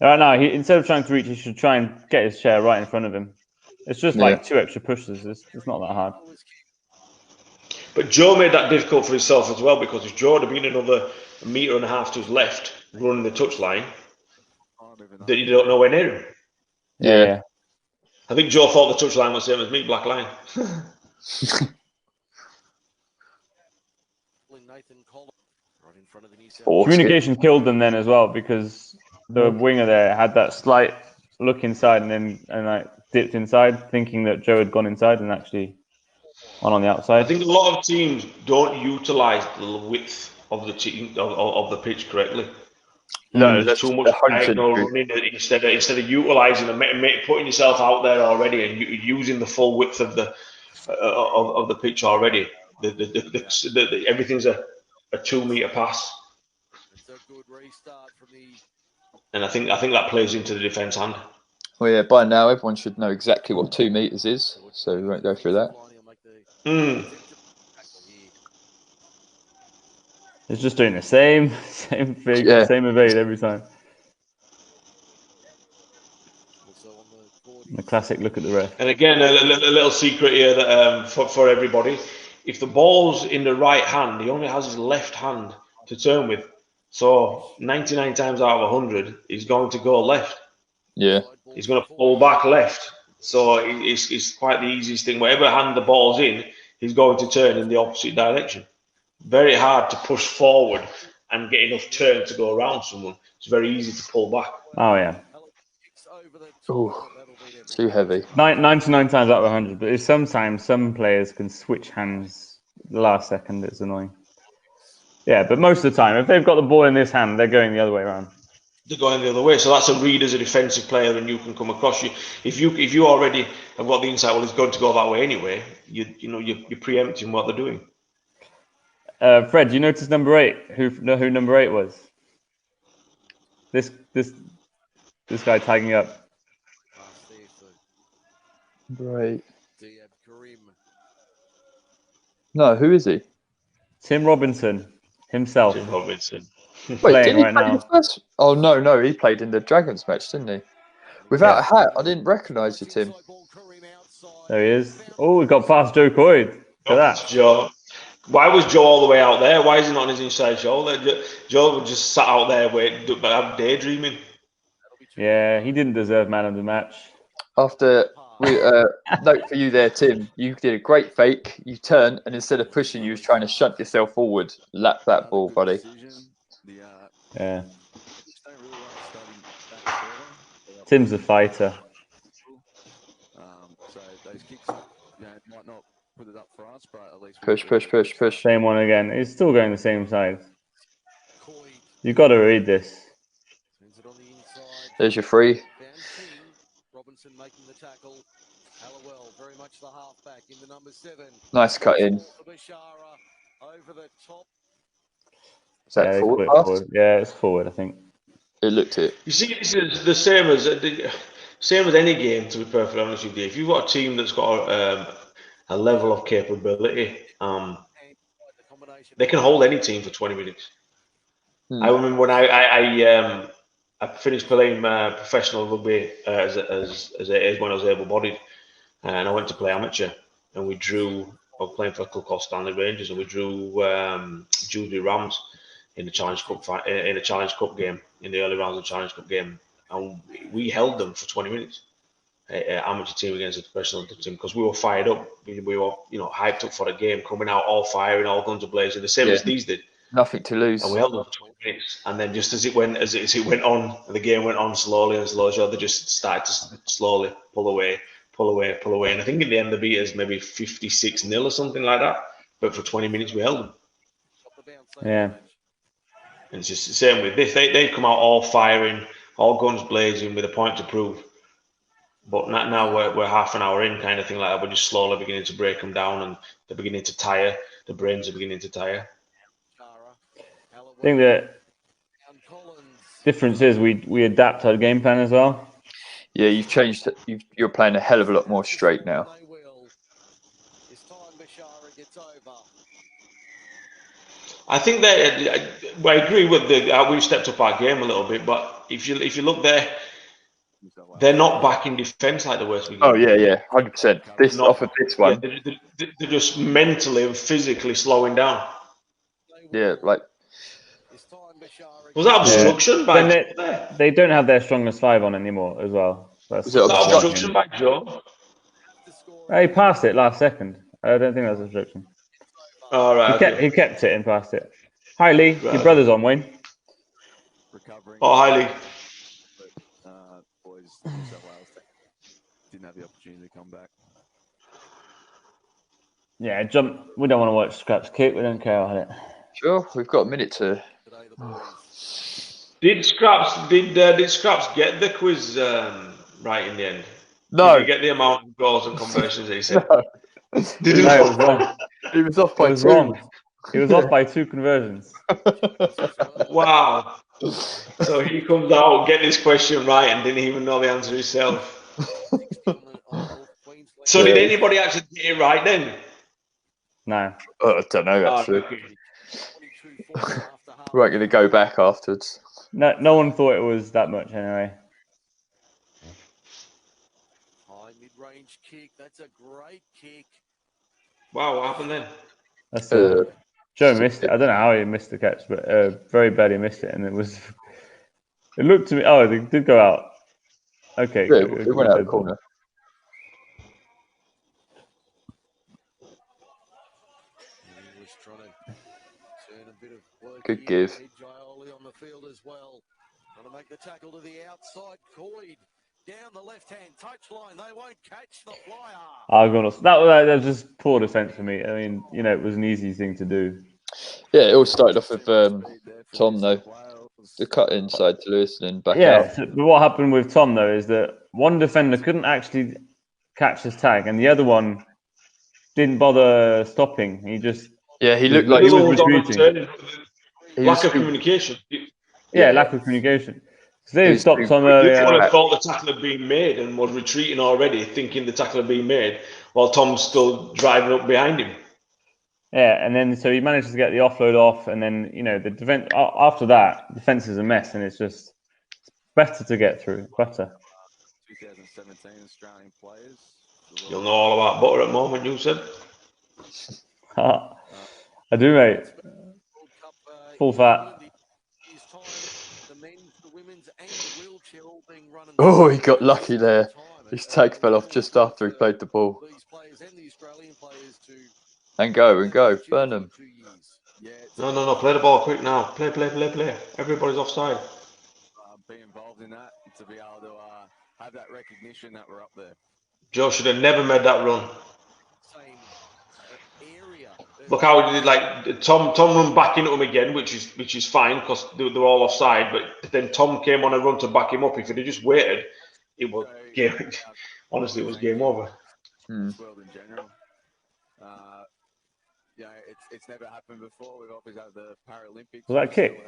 Right now, instead of trying to reach, he should try and get his chair right in front of him. It's just like 2 extra pushes. It's not that hard. But Joe made that difficult for himself as well, because if Joe had been another 1.5 meters to his left, running the touchline, that you don't know where near him. Yeah. I think Joe thought the touchline was the same as me, black line. Communication killed them then as well, because the winger there had that slight look inside and then dipped inside, thinking that Joe had gone inside and actually went on the outside. I think a lot of teams don't utilise the width of the of the pitch correctly. No, there's too much diagonal running instead of utilising and putting yourself out there already and using the full width of the pitch already. Everything's a 2 metre pass. And I think that plays into the defence hand. Well, yeah, by now everyone should know exactly what 2 meters is, so we won't go through that. It's just doing the same thing, same evade every time. The classic look at the ref. And again, a little secret here that for everybody: if the ball's in the right hand, he only has his left hand to turn with. So 99 times out of 100, he's going to go left. Yeah. He's going to pull back left. So it's quite the easiest thing. Whatever hand the ball's in, he's going to turn in the opposite direction. Very hard to push forward and get enough turn to go around someone. It's very easy to pull back. Oh, yeah. Ooh, too heavy. 99 times out of 100, but sometimes some players can switch hands the last second. It's annoying. Yeah, but most of the time, if they've got the ball in this hand, they're going the other way around. They're going the other way. So that's a read as a defensive player, and you can come across you. If you already have got the insight, well, it's going to go that way anyway. You're preempting what they're doing. Fred, do you notice number 8? Who number 8 was? This guy tagging up. Right. No, who is he? Tim Robinson himself. Tim Robinson. Wait, playing right now. Oh no, he played in the Dragons match, didn't he? Without a hat, I didn't recognise you, Tim. There he is. Oh, we got past Joe Coyd. Look at that. Joe. Why was Joe all the way out there? Why is he not on his inside shoulder? Joe just sat out there daydreaming. Yeah, he didn't deserve man of the match. After note for you there, Tim. You did a great fake. You turned, and instead of pushing, you was trying to shunt yourself forward. Lap that ball, buddy. Yeah. Tim's a fighter. So those kicks, might not put it up for us, but at least Push. Same one again. He's still going the same side. You've got to read this. There's your free. Robinson making the tackle. Hallowell, very much the halfback in the number 7. Nice cut in. Over the top. Is that Yeah, forward put it pass? forward. Yeah, it's forward, I think. It looked it. You see, this is the same as any game. To be perfectly honest with you, if you've got a team that's got a level of capability, they can hold any team for 20 minutes. I remember when I finished playing professional rugby when I was able-bodied, and I went to play amateur, and we drew. I was playing for a club called Stanley Rangers, and we drew Dewsbury Rams in the Challenge Cup in a Challenge Cup game, in the early rounds of the Challenge Cup game, and we held them for 20 minutes. Amateur team against a professional team, because we were fired up. We were, hyped up for the game, coming out all firing, all guns a-blazing, the same as these did. Nothing to lose. And we held them for 20 minutes, and then just as it went on, and the game went on slowly and slowly, they just started to slowly pull away. And I think in the end, they beat us maybe 56-0 or something like that. But for 20 minutes, we held them. Yeah. And it's just the same with this. They come out all firing, all guns blazing, with a point to prove. But now we're half an hour in, kind of thing like that. We're just slowly beginning to break them down, and they're beginning to tire. The brains are beginning to tire. I think the difference is we adapt our game plan as well. Yeah, you've changed. You're playing a hell of a lot more straight now. I think that I agree with we've stepped up our game a little bit, but if you look there, they're not back in defence like the West Beginning. Oh yeah, 100%. This off of this one, they're just mentally and physically slowing down. Yeah, like. Was that obstruction by Joe? They don't have their strongest 5 on anymore as well. Was that obstruction by Joe? He passed it last second. I don't think that was obstruction. All right. He kept it and passed it. Hi Lee, right. Your brother's on, Wayne. Recovering. Oh, hi Lee. But, boys, didn't have the opportunity to come back. Yeah, jump. We don't want to watch Scraps kick. We don't care about it. Sure, we've got a minute to. Did Scraps get the quiz right in the end? No. Did he get the amount of goals and conversions that he said? No. Did he? No, it was wrong. He was off by 2. Wrong. He was off by 2 conversions. Wow. So he comes out, get this question right, and didn't even know the answer himself. So did anybody actually get it right then? No. I don't know, actually. We weren't going to go back afterwards. No one thought it was that much anyway. High mid-range kick. That's a great kick. Wow, what happened then? That's Joe missed it. I don't know how he missed the catch, but very bad he missed it, and it looked to me. Oh, they did go out. Okay, yeah, it went out of the corner. Good give. On the field as well. Trying to make the tackle to the outside. Coyd down the left-hand touchline. They won't catch the flyer. That was just poor defence for me. I mean, it was an easy thing to do. Yeah, it all started off with Tom, though. The cut inside to Lewis and then back out. So, but what happened with Tom, though, is that one defender couldn't actually catch his tag, and the other one didn't bother stopping. He just... Yeah, he looked like he was retreating. Lack of communication. Yeah, lack of communication. So they stopped Tom earlier. He would have thought the tackle had been made and was retreating already, thinking the tackle had been made, while Tom's still driving up behind him. Yeah, and then so he managed to get the offload off, and then the defense after that, defense is a mess, and it's better to get through. Better. 2017 Australian players. You'll know all about butter at the moment, you said. I do, mate. Full fat. Oh, he got lucky there. His tag fell off just after he played the ball. And go. Burn them. No. Play the ball quick now. Play. Everybody's offside. Be involved in that to be able to have that recognition that we're up there. Joe should have never made that run. Look how he did. Tom run back into him again, which is fine because they're all offside. But then Tom came on a run to back him up. If he'd have just waited, it was game. Honestly, it was game over. World in general. you know, it's never happened before. We've obviously had the Paralympics. Was that a kick?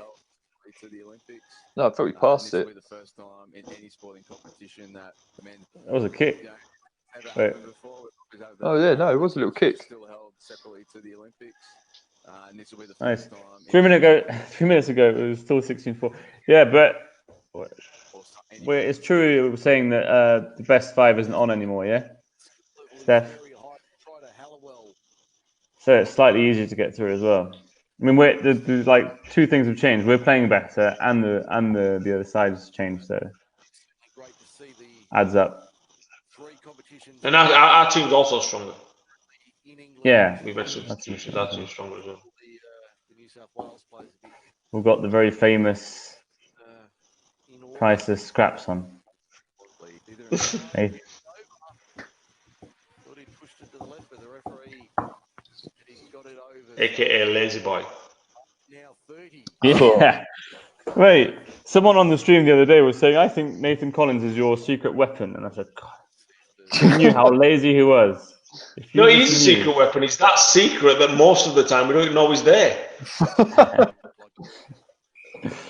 To the Olympics. No, I thought we passed This it. will be the first time in any sporting competition that men. That was a kick. You know, never Wait. happened before. We've had the Oh yeah, no, it was a little kick. still held separately to the Olympics. And this will be the Nice. first time. 3 minutes ago, it was still 16-4. Yeah, but it's true. We were saying that the best 5 isn't on anymore. Yeah, Steph. So it's slightly easier to get through as well. I mean, the like 2 things have changed. We're playing better, and the other side's changed. So adds up. And our team's also stronger. Yeah, We've had substitutions. Our team's stronger as well. we've got the very famous priceless scraps on. Hey. AKA lazy boy. Yeah. Wait, someone on the stream the other day was saying, I think Nathan Collins is your secret weapon. And I said, God, you knew how lazy he was. No, he's a secret weapon. It's that secret that most of the time we don't even know he's there.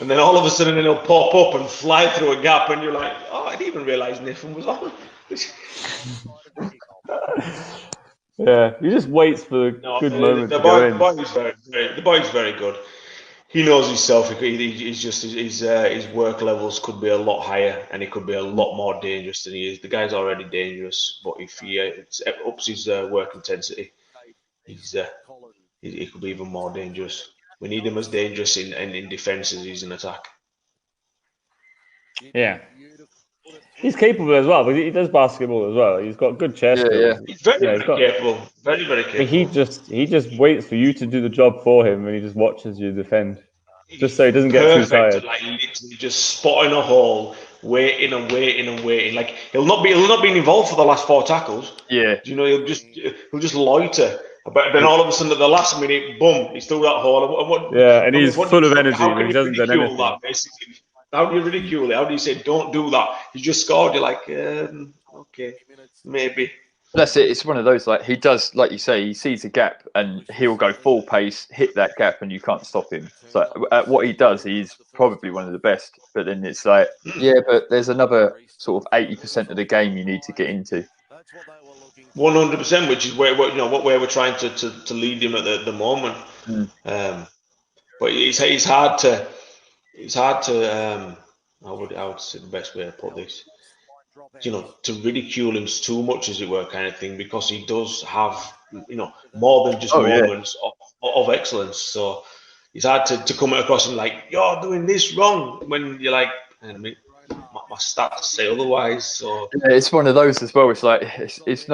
And then all of a sudden he'll pop up and fly through a gap and you're like, oh, I didn't even realise Nathan was on. Yeah, he just waits for the good moment to go in. The boy's very good. He knows himself. He's just his work levels could be a lot higher, and he could be a lot more dangerous than he is. The guy's already dangerous, but if he ups his work intensity, he could be even more dangerous. We need him as dangerous in defence as he's in attack. Yeah. He's capable as well, but he does basketball as well. He's got good chest. Yeah. He's very capable. Very, very capable. He just waits for you to do the job for him, and he just watches you defend, just so he doesn't get too tired. Like literally just spotting a hole, waiting and waiting and waiting. Like he'll not be involved for the last 4 tackles. Yeah. Do you know he'll just loiter. But then all of a sudden at the last minute, boom, he's through that hole. And he's full of energy, and he doesn't do anything. That, basically? How do you ridicule it? How do you say, don't do that? You just scored. You're like, okay, maybe. That's it. It's one of those, like, he does, like you say, he sees a gap and he'll go full pace, hit that gap, and you can't stop him. So at what he does, he's probably one of the best. But then it's like, yeah, but there's another sort of 80% of the game you need to get into. 100%, which is where we're trying to lead him at the moment. But it's hard to. I would say the best way to put this, to ridicule him too much, as it were, kind of thing, because he does have, more than just moments of excellence. So it's hard to come across him like, you're doing this wrong, when you're like, my stats say otherwise. So yeah, it's one of those as well. It's like it's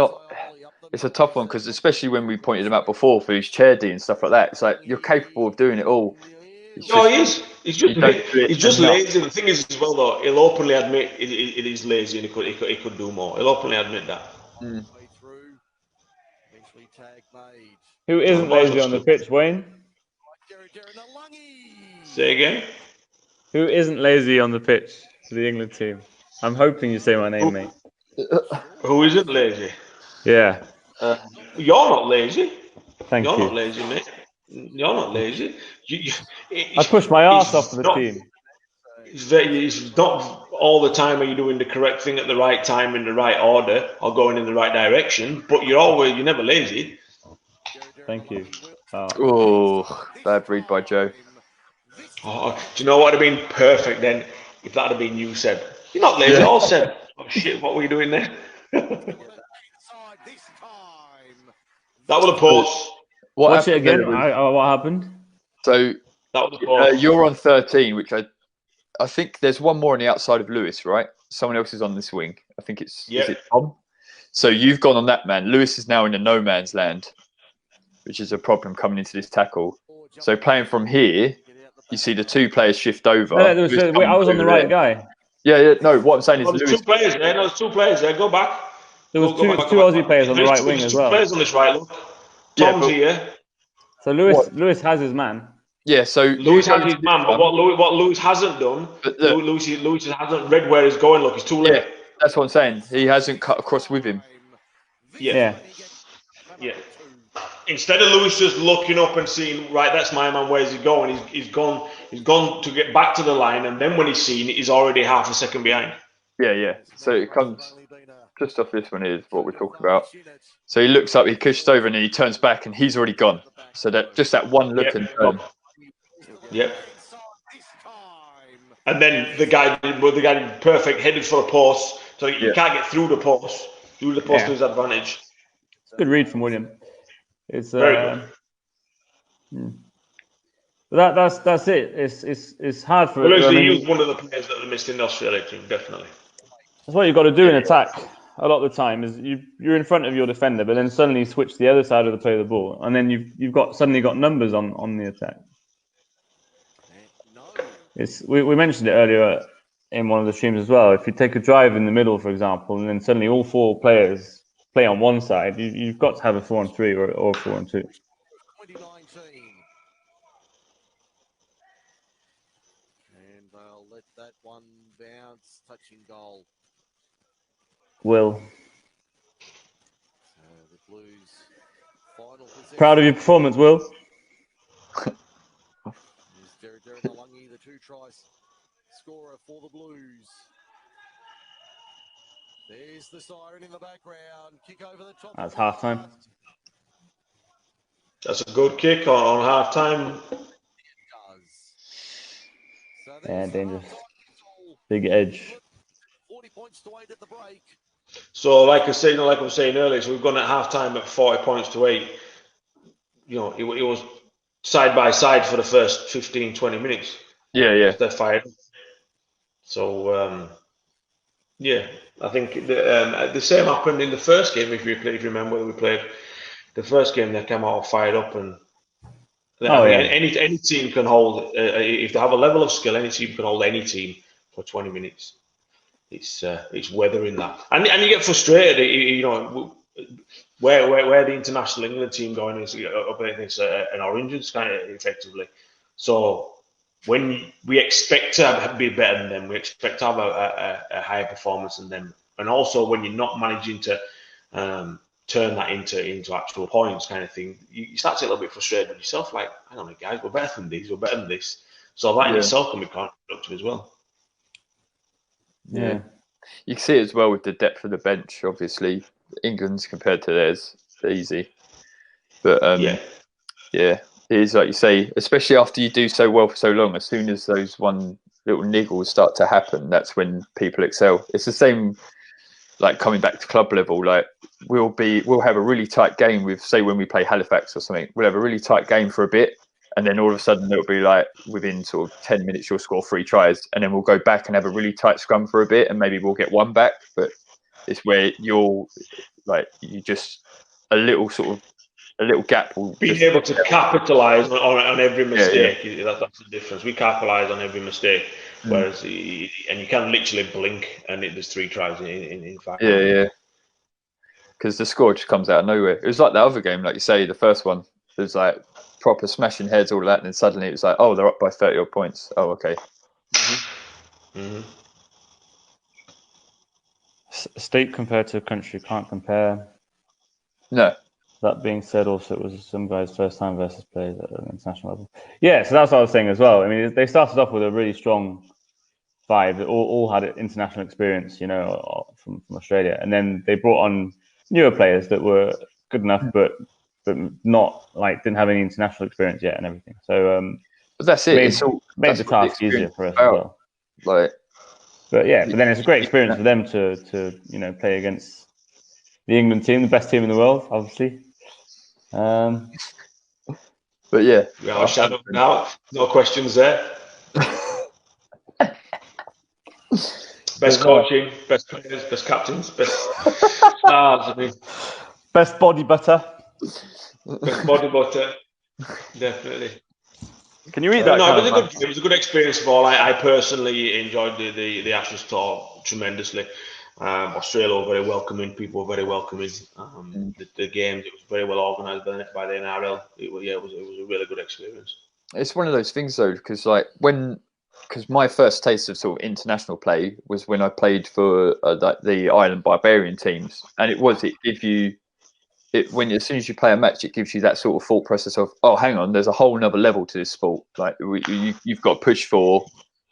a tough one, because especially when we pointed him out before for his chair D and stuff like that, it's like you're capable of doing it all. He is. He's just lazy. The thing is, as well, though, he'll openly admit it is lazy, and he could do more. He'll openly admit that. Who isn't lazy on the pitch, Wayne? Say again. Who isn't lazy on the pitch for the England team? I'm hoping you say my name, mate. Who isn't lazy? Yeah. You're not lazy. Thank you. You're not lazy, mate. You're not lazy. I pushed my ass off for the team. It's not all the time are you doing the correct thing at the right time in the right order or going in the right direction, but you're never lazy. Thank you. Oh, bad read by Joe. Oh, do you know what would have been perfect then if that had been you, Seb? You're not lazy, all Seb. Oh shit, what were you doing there? That was a pause. Watch it again. What happened? So that was a pause. You're on 13, which I think there's one more on the outside of Lewis, right? Someone else is on this wing. I think is it Tom? So you've gone on that man. Lewis is now in the no man's land, which is a problem coming into this tackle. So playing from here, you see the 2 players shift over. No, I was on the right guy. Yeah. No, what I'm saying is there's 2 players there. No, there's 2 players there. Go back. There was two Aussie players on the right wing as well. 2 players on this right. Look, Tom's here. So Lewis has his man. Yeah, so Lewis has his man, but what Lewis hasn't done, Lewis hasn't read where he's going. Look, it's too late. Yeah, that's what I'm saying. He hasn't cut across with him. Yeah. instead of Lewis just looking up and seeing, right, that's my man, where's he going? He's gone to get back to the line, and then when he's seen it, he's already half a second behind. Yeah. So it comes just off this one here is what we're talking about. So he looks up, he pushes over, and then he turns back, and he's already gone. So that just that one look and turn. Yep. And then the guy perfect headed for a post, so you can't get through the post. Through the post to his advantage. Good read from William. It's very good. That's it. It's hard for. He was one of the players that they missed in the Australia team, definitely. That's what you've got to do in attack. A lot of the time is you're in front of your defender, but then suddenly you switch to the other side of the play of the ball, and then you've suddenly got numbers on the attack. We mentioned it earlier in one of the streams as well. If you take a drive in the middle, for example, and then suddenly all four players play on one side, you've got to have a 4-on-3 or 4-on-2. 2019. And they'll let that one bounce, touching goal. Will. The Blues final possession. Proud of your performance, Will. Derek Alungi, the 2 tries scorer for the Blues. There's the siren in the background. Kick over the top. That's half time. That's a good kick on half time. Yeah, dangerous. Big edge. 40 points to 8 at the break. So, like I was saying earlier, so we've gone at half time at 40 points to 8. You know, it was side by side for the first 15-20 minutes. Yeah. They're fired. So, I think the same happened in the first game. If you remember, we played the first game. They came out fired up, and any team can hold. If they have a level of skill, any team can hold any team for 20 minutes. It's weathering that, and you get frustrated. You know, where the international England team going is up against an Oranges kind of effectively. So when we expect to be better than them, we expect to have a higher performance than them, and also when you're not managing to turn that into actual points, kind of thing, you start to get a little bit frustrated with yourself. Like, I don't know, guys, we're better than these, we're better than this. So that in itself can be counterproductive as well. Yeah, you can see it as well with the depth of the bench. Obviously, England's compared to theirs, they're easy. But it is like you say, especially after you do so well for so long. As soon as those one little niggles start to happen, that's when people excel. It's the same, like coming back to club level. Like we'll have a really tight game with, say, when we play Halifax or something. We'll have a really tight game for a bit. And then all of a sudden it'll be like within sort of 10 minutes you'll score 3 tries, and then we'll go back and have a really tight scrum for a bit, and maybe we'll get 1 back. But it's where you just a little gap will being able to capitalise on every mistake. That's the difference. We capitalise on every mistake, whereas and you can literally blink and there's 3 tries in fact. Yeah. Because the score just comes out of nowhere. It was like the other game, like you say, the first one. It was like proper smashing heads, all that, and then suddenly it was like, oh, they're up by 30 odd points. Oh, okay. State compared to a country can't compare. No. That being said, also it was some guys' first time versus players at an international level. Yeah, so that's what I was saying as well. I mean, they started off with a really strong 5. They all had international experience, you know, from Australia, and then they brought on newer players that were good enough, but not like didn't have any international experience yet and everything. So but that's it. Made the task easier for us as well. Like, but then it's a great experience for them to you know, play against the England team, the best team in the world, obviously. But yeah, we are shadowed now. No questions there. Best coaching, best players, best captains, best stars. I mean, best body butter. Best body butter, definitely. Can you eat that? No, it was a good experience for all. I personally enjoyed the Ashes tour tremendously. Australia were very welcoming. People were very welcoming. The games, it was very well organised by the NRL. It was a really good experience. It's one of those things though, because my first taste of sort of international play was when I played for the Island Barbarian teams, and it as soon as you play a match, it gives you that sort of thought process of, oh, hang on, there's a whole nother level to this sport. Like you've got to push for,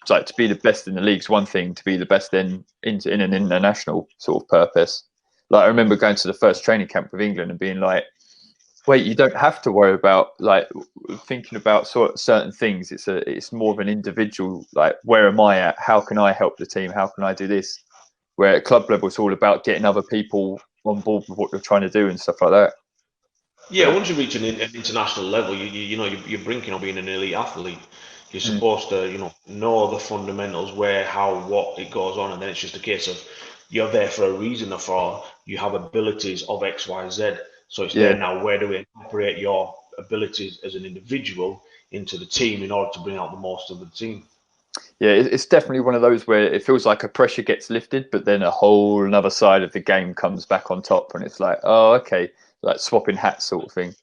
like, to be the best in the league's one thing, to be the best in an international sort of purpose. Like I remember going to the first training camp with England and being like, wait, you don't have to worry about like thinking about certain things. It's more of an individual, like, where am I at? How can I help the team? How can I do this? Where at club level, it's all about getting other people on board with what you're trying to do and stuff like that. Yeah, once you reach an international level, you're blinking on being an elite athlete. You're supposed to, know the fundamentals, where, how, what it goes on, and then it's just a case of you're there for a reason, or for you have abilities of X, Y, Z. So it's there now. Where do we incorporate your abilities as an individual into the team in order to bring out the most of the team? Yeah, it's definitely one of those where it feels like a pressure gets lifted, but then a whole another side of the game comes back on top, and it's like, oh, okay, like swapping hats sort of thing.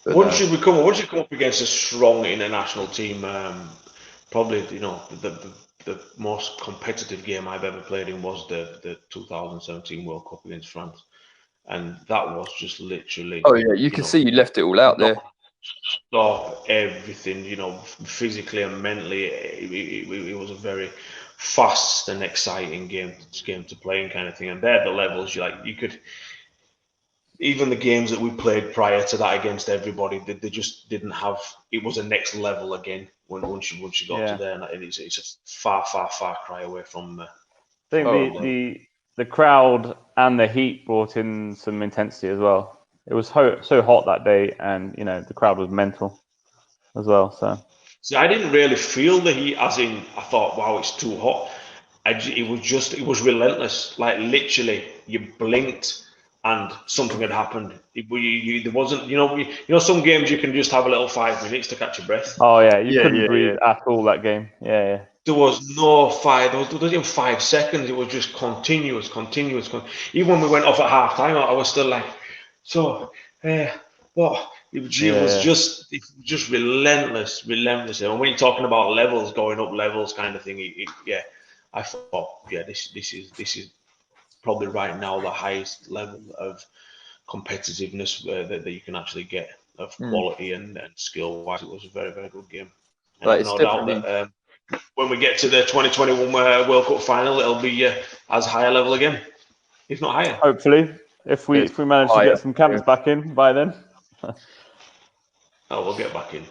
But once you come up against a strong international team, probably the most competitive game I've ever played in was the 2017 World Cup against France, and that was just literally. Oh yeah, you can see you left it all out there. Stop everything, physically and mentally. It was a very fast and exciting game to play and kind of thing. And they're the levels you could. Even the games that we played prior to that against everybody, they just didn't have. It was a next level again once you got to there, and it's a far cry away from. I think the crowd and the heat brought in some intensity as well. It was so hot that day, and the crowd was mental as well. So, see, I didn't really feel the heat, as in I thought, wow, it's too hot. It was relentless. Like literally, you blinked and something had happened. There wasn't, some games you can just have a little 5 minutes to catch your breath. Oh yeah, you couldn't breathe at all that game. Yeah. There was no five. There wasn't even 5 seconds. It was just continuous. Even when we went off at half time, I was still like, so what? It was just relentless. And when you're talking about levels, going up levels, kind of thing, I thought, this is probably right now the highest level of competitiveness that you can actually get, of quality and skill wise. It was a very, very good game. And I've no doubt that when we get to the 2021 World Cup final, it'll be as high a level again, if not higher. Hopefully, if we manage to get some camps back in by then. We'll get back in.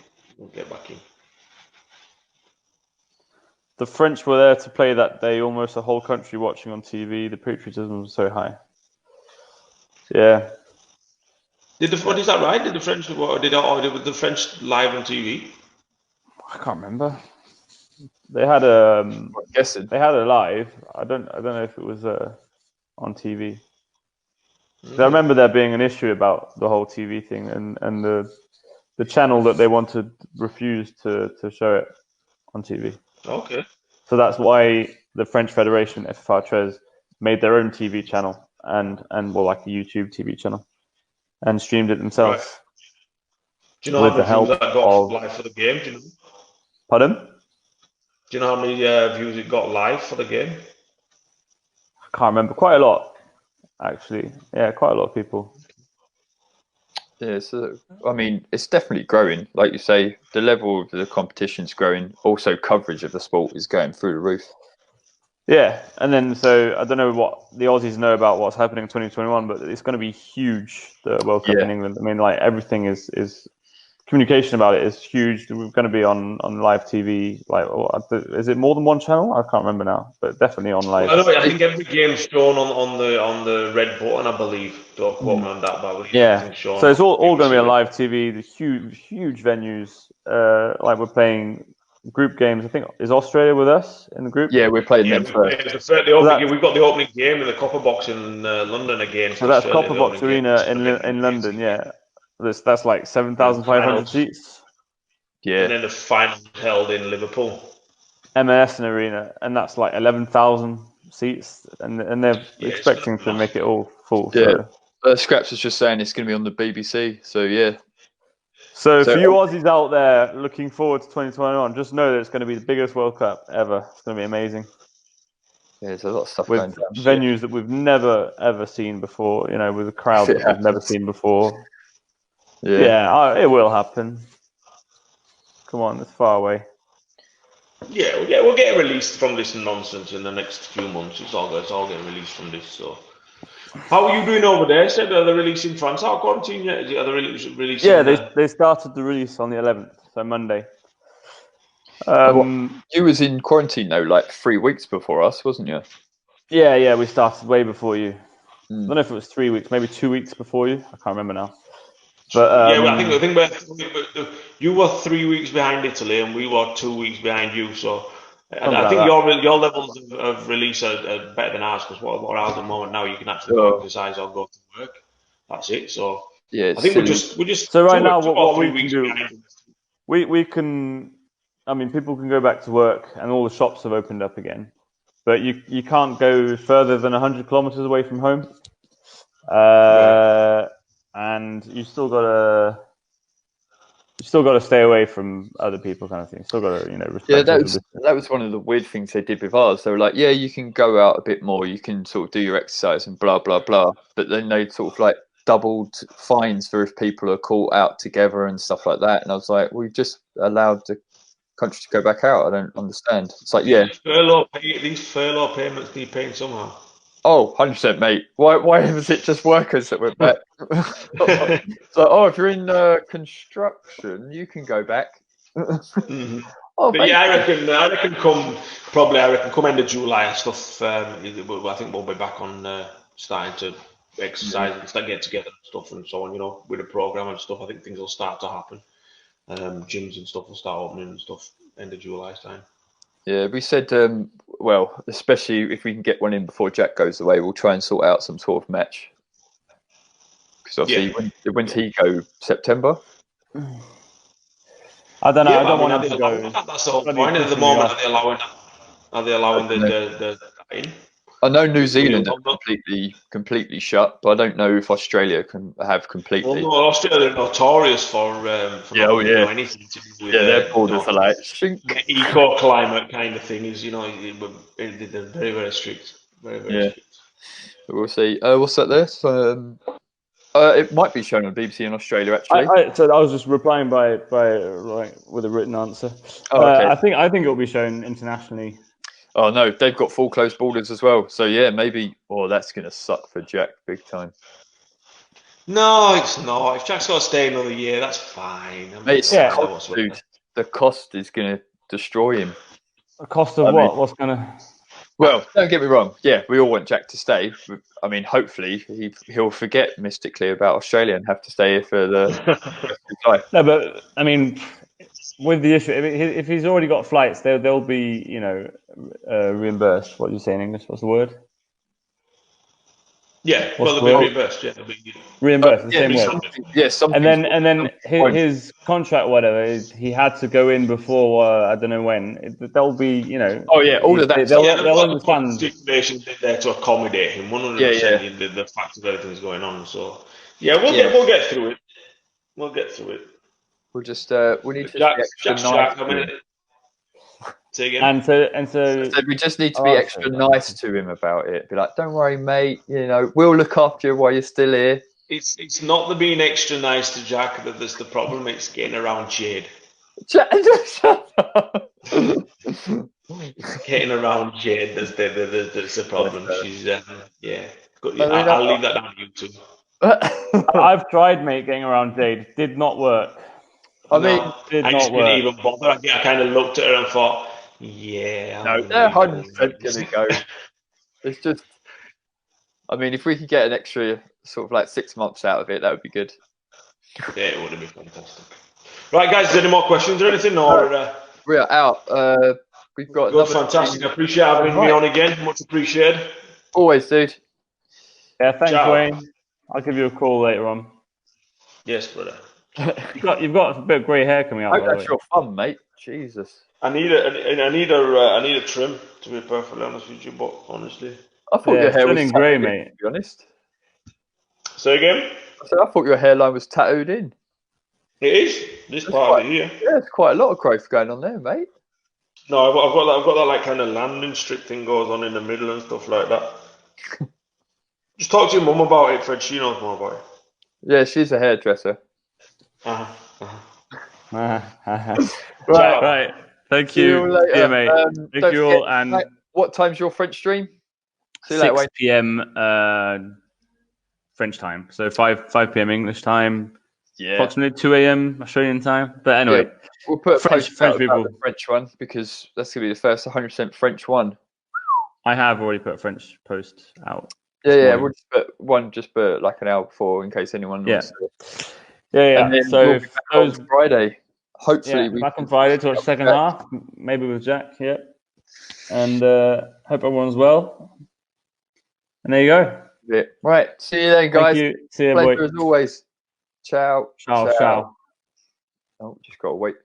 The French were there to play that day, almost a whole country watching on TV. The patriotism was so high. Yeah. What is that right? Did the French did the French live on TV? I can't remember. They had They had a live. I don't know if it was on TV. I remember there being an issue about the whole TV thing, and the channel that they wanted refused to show it on TV. Okay. So that's why the French Federation, FFR13, made their own TV channel and like a YouTube TV channel, and streamed it themselves. Right. Do you know how many views that got live for the game? Do you know? Pardon? Do you know how many views it got live for the game? I can't remember. Quite a lot, actually. Yeah, quite a lot of people. Yeah, so I mean, it's definitely growing. Like you say, the level of the competition's growing. Also, coverage of the sport is going through the roof. Yeah, and then so I don't know what the Aussies know about what's happening in 2021, but it's going to be huge. The World Cup in England. I mean, like everything is communication about it is huge. We're going to be on live TV. Like, is it more than one channel? I can't remember now, but definitely on live. I think every game's shown on the red button, I believe. Don't quote me on that, but so it's all going to be on live TV. The huge venues. Like we're playing group games. I think is Australia with us in the group. Yeah, we're playing them first. We've got the opening game in the Copper Box in London again. So that's Copper Box Arena in London. Yeah. That's like 7,500 seats. Yeah. And then the final held in Liverpool. M&S Arena, and that's like 11,000 seats, and they're expecting to make it all full. Yeah. So. Scraps was just saying it's going to be on the BBC. So yeah. So for you Aussies out there looking forward to 2021, just know that it's going to be the biggest World Cup ever. It's going to be amazing. Yeah, there's a lot of stuff with going down. venues that we've never ever seen before. You know, with a crowd that we've never seen before. Yeah, it will happen. Come on, it's far away. Yeah, we'll get released from this nonsense in the next few months. It's all getting released from this. So, how are you doing over there? Said are they releasing France out of quarantine yet? Are they releasing? Yeah, they started the release on the 11th, so Monday. You was in quarantine though, like 3 weeks before us, wasn't you? Yeah, we started way before you. I don't know if it was 3 weeks, maybe 2 weeks before you. I can't remember now. But I think you were 3 weeks behind Italy, and we were 2 weeks behind you. So I think your levels of release are better than ours, because what ours at the moment now, you can actually go exercise or go to work. That's it. So yeah, I think we're just. So right now, what we can do, we can. I mean, people can go back to work, and all the shops have opened up again. But you can't go further than 100 kilometers away from home. And you still gotta stay away from other people, kind of thing. Still gotta, respect. Yeah, that was one of the weird things they did with ours. They were like, yeah, you can go out a bit more, you can sort of do your exercise and blah blah blah. But then they sort of like doubled fines for if people are caught out together and stuff like that. And I was like, we've just allowed the country to go back out. I don't understand. It's like, these furlough payments need paying somehow. Oh, 100%, mate. Why was it just workers that went back? So, if you're in construction, you can go back. But yeah, I reckon come end of July and stuff. I think we'll be back on starting to exercise and start getting together and stuff and so on. With the program and stuff, I think things will start to happen. Gyms and stuff will start opening and stuff end of July time. Yeah, we said, especially if we can get one in before Jack goes away, we'll try and sort out some sort of match. Because obviously, when's he go? September? I don't know. I don't want him to go. That's the whole point at the moment. Are they allowing the in? I know New Zealand are completely shut, but I don't know if Australia can have completely. Well, no, Australia are notorious for not doing anything to do with their borders are like eco-climate kind of thing. They're very, very strict. Very, very strict. We'll see. What's that there? So, it might be shown on BBC in Australia, actually. So I was just replying by with a written answer. Okay. I think it will be shown internationally. Oh no, they've got full closed borders as well. So yeah, maybe. Oh, that's gonna suck for Jack big time. No, it's not. If Jack's got to stay another year, that's fine. Dude. The cost is gonna destroy him. The cost of what? What's gonna? Well, don't get me wrong. Yeah, we all want Jack to stay. I mean, hopefully he'll forget mystically about Australia and have to stay here for the rest of his life. No, but I mean, with the issue, if he's already got flights, they'll be, reimbursed. What do you say in English? What's the word? Yeah, they'll be reimbursed. Yeah, reimbursed. The same word. Yes. And then his contract, whatever, he had to go in before. I don't know when. They'll be, Oh yeah, all of that. They'll understand. Stipulations there to accommodate him. 100%. The fact that everything's going on. So we'll get through it. We'll get through it. We'll just we need to be extra nice. Say again. And so we just need to be extra nice to him about it. Be like, don't worry, mate. We'll look after you while you're still here. It's not the being extra nice to Jack that's the problem. It's getting around Jade. Getting around Jade, that's the problem. She's I'll leave that down to you two. I've tried, mate, getting around Jade. Did not work. I just didn't even bother. I kind of looked at her and thought, yeah. No, they're 100% going to go. It's just, I mean, if we could get an extra sort of like 6 months out of it, that would be good. Yeah, it would have been fantastic. Right, guys, is there any more questions or anything? We are out. We've got another fantastic. I appreciate having me on again. Much appreciated. Always, dude. Yeah, thanks, Wayne. I'll give you a call later on. Yes, brother. You've got a bit of grey hair coming out. That's your fun, mate. Jesus. I need a trim, to be perfectly honest with you. But honestly, I thought your hair was turning grey, mate. To be honest. Say again. I thought your hairline was tattooed in. It is this part of the year. Yeah, there's quite a lot of growth going on there, mate. No, I've got that like kind of landing strip thing goes on in the middle and stuff like that. Just talk to your mum about it, Fred. She knows more about it. Yeah, she's a hairdresser. Right. Thank See you you. later. See you, mate. Thank Don't you all. And what time's your French stream? See you later, 6 Wayne. p.m. French time. So 5 p.m. English time. Yeah. Approximately 2 a.m. Australian time. But anyway, Yeah, we'll put a French post out people. about the French one because that's gonna be the first 100% French one. I have already put a French post out. Yeah. We'll just put like an hour before in case anyone wants to. Yeah. And then So we'll be back on Friday. Hopefully, back on Friday to watch second half, maybe with Jack. Yeah, and hope everyone's well. And there you go. Yeah. Right. See you then, guys. Thank you. See you, Pleasure boy. as always. Ciao. Ciao. Oh, just gotta wait.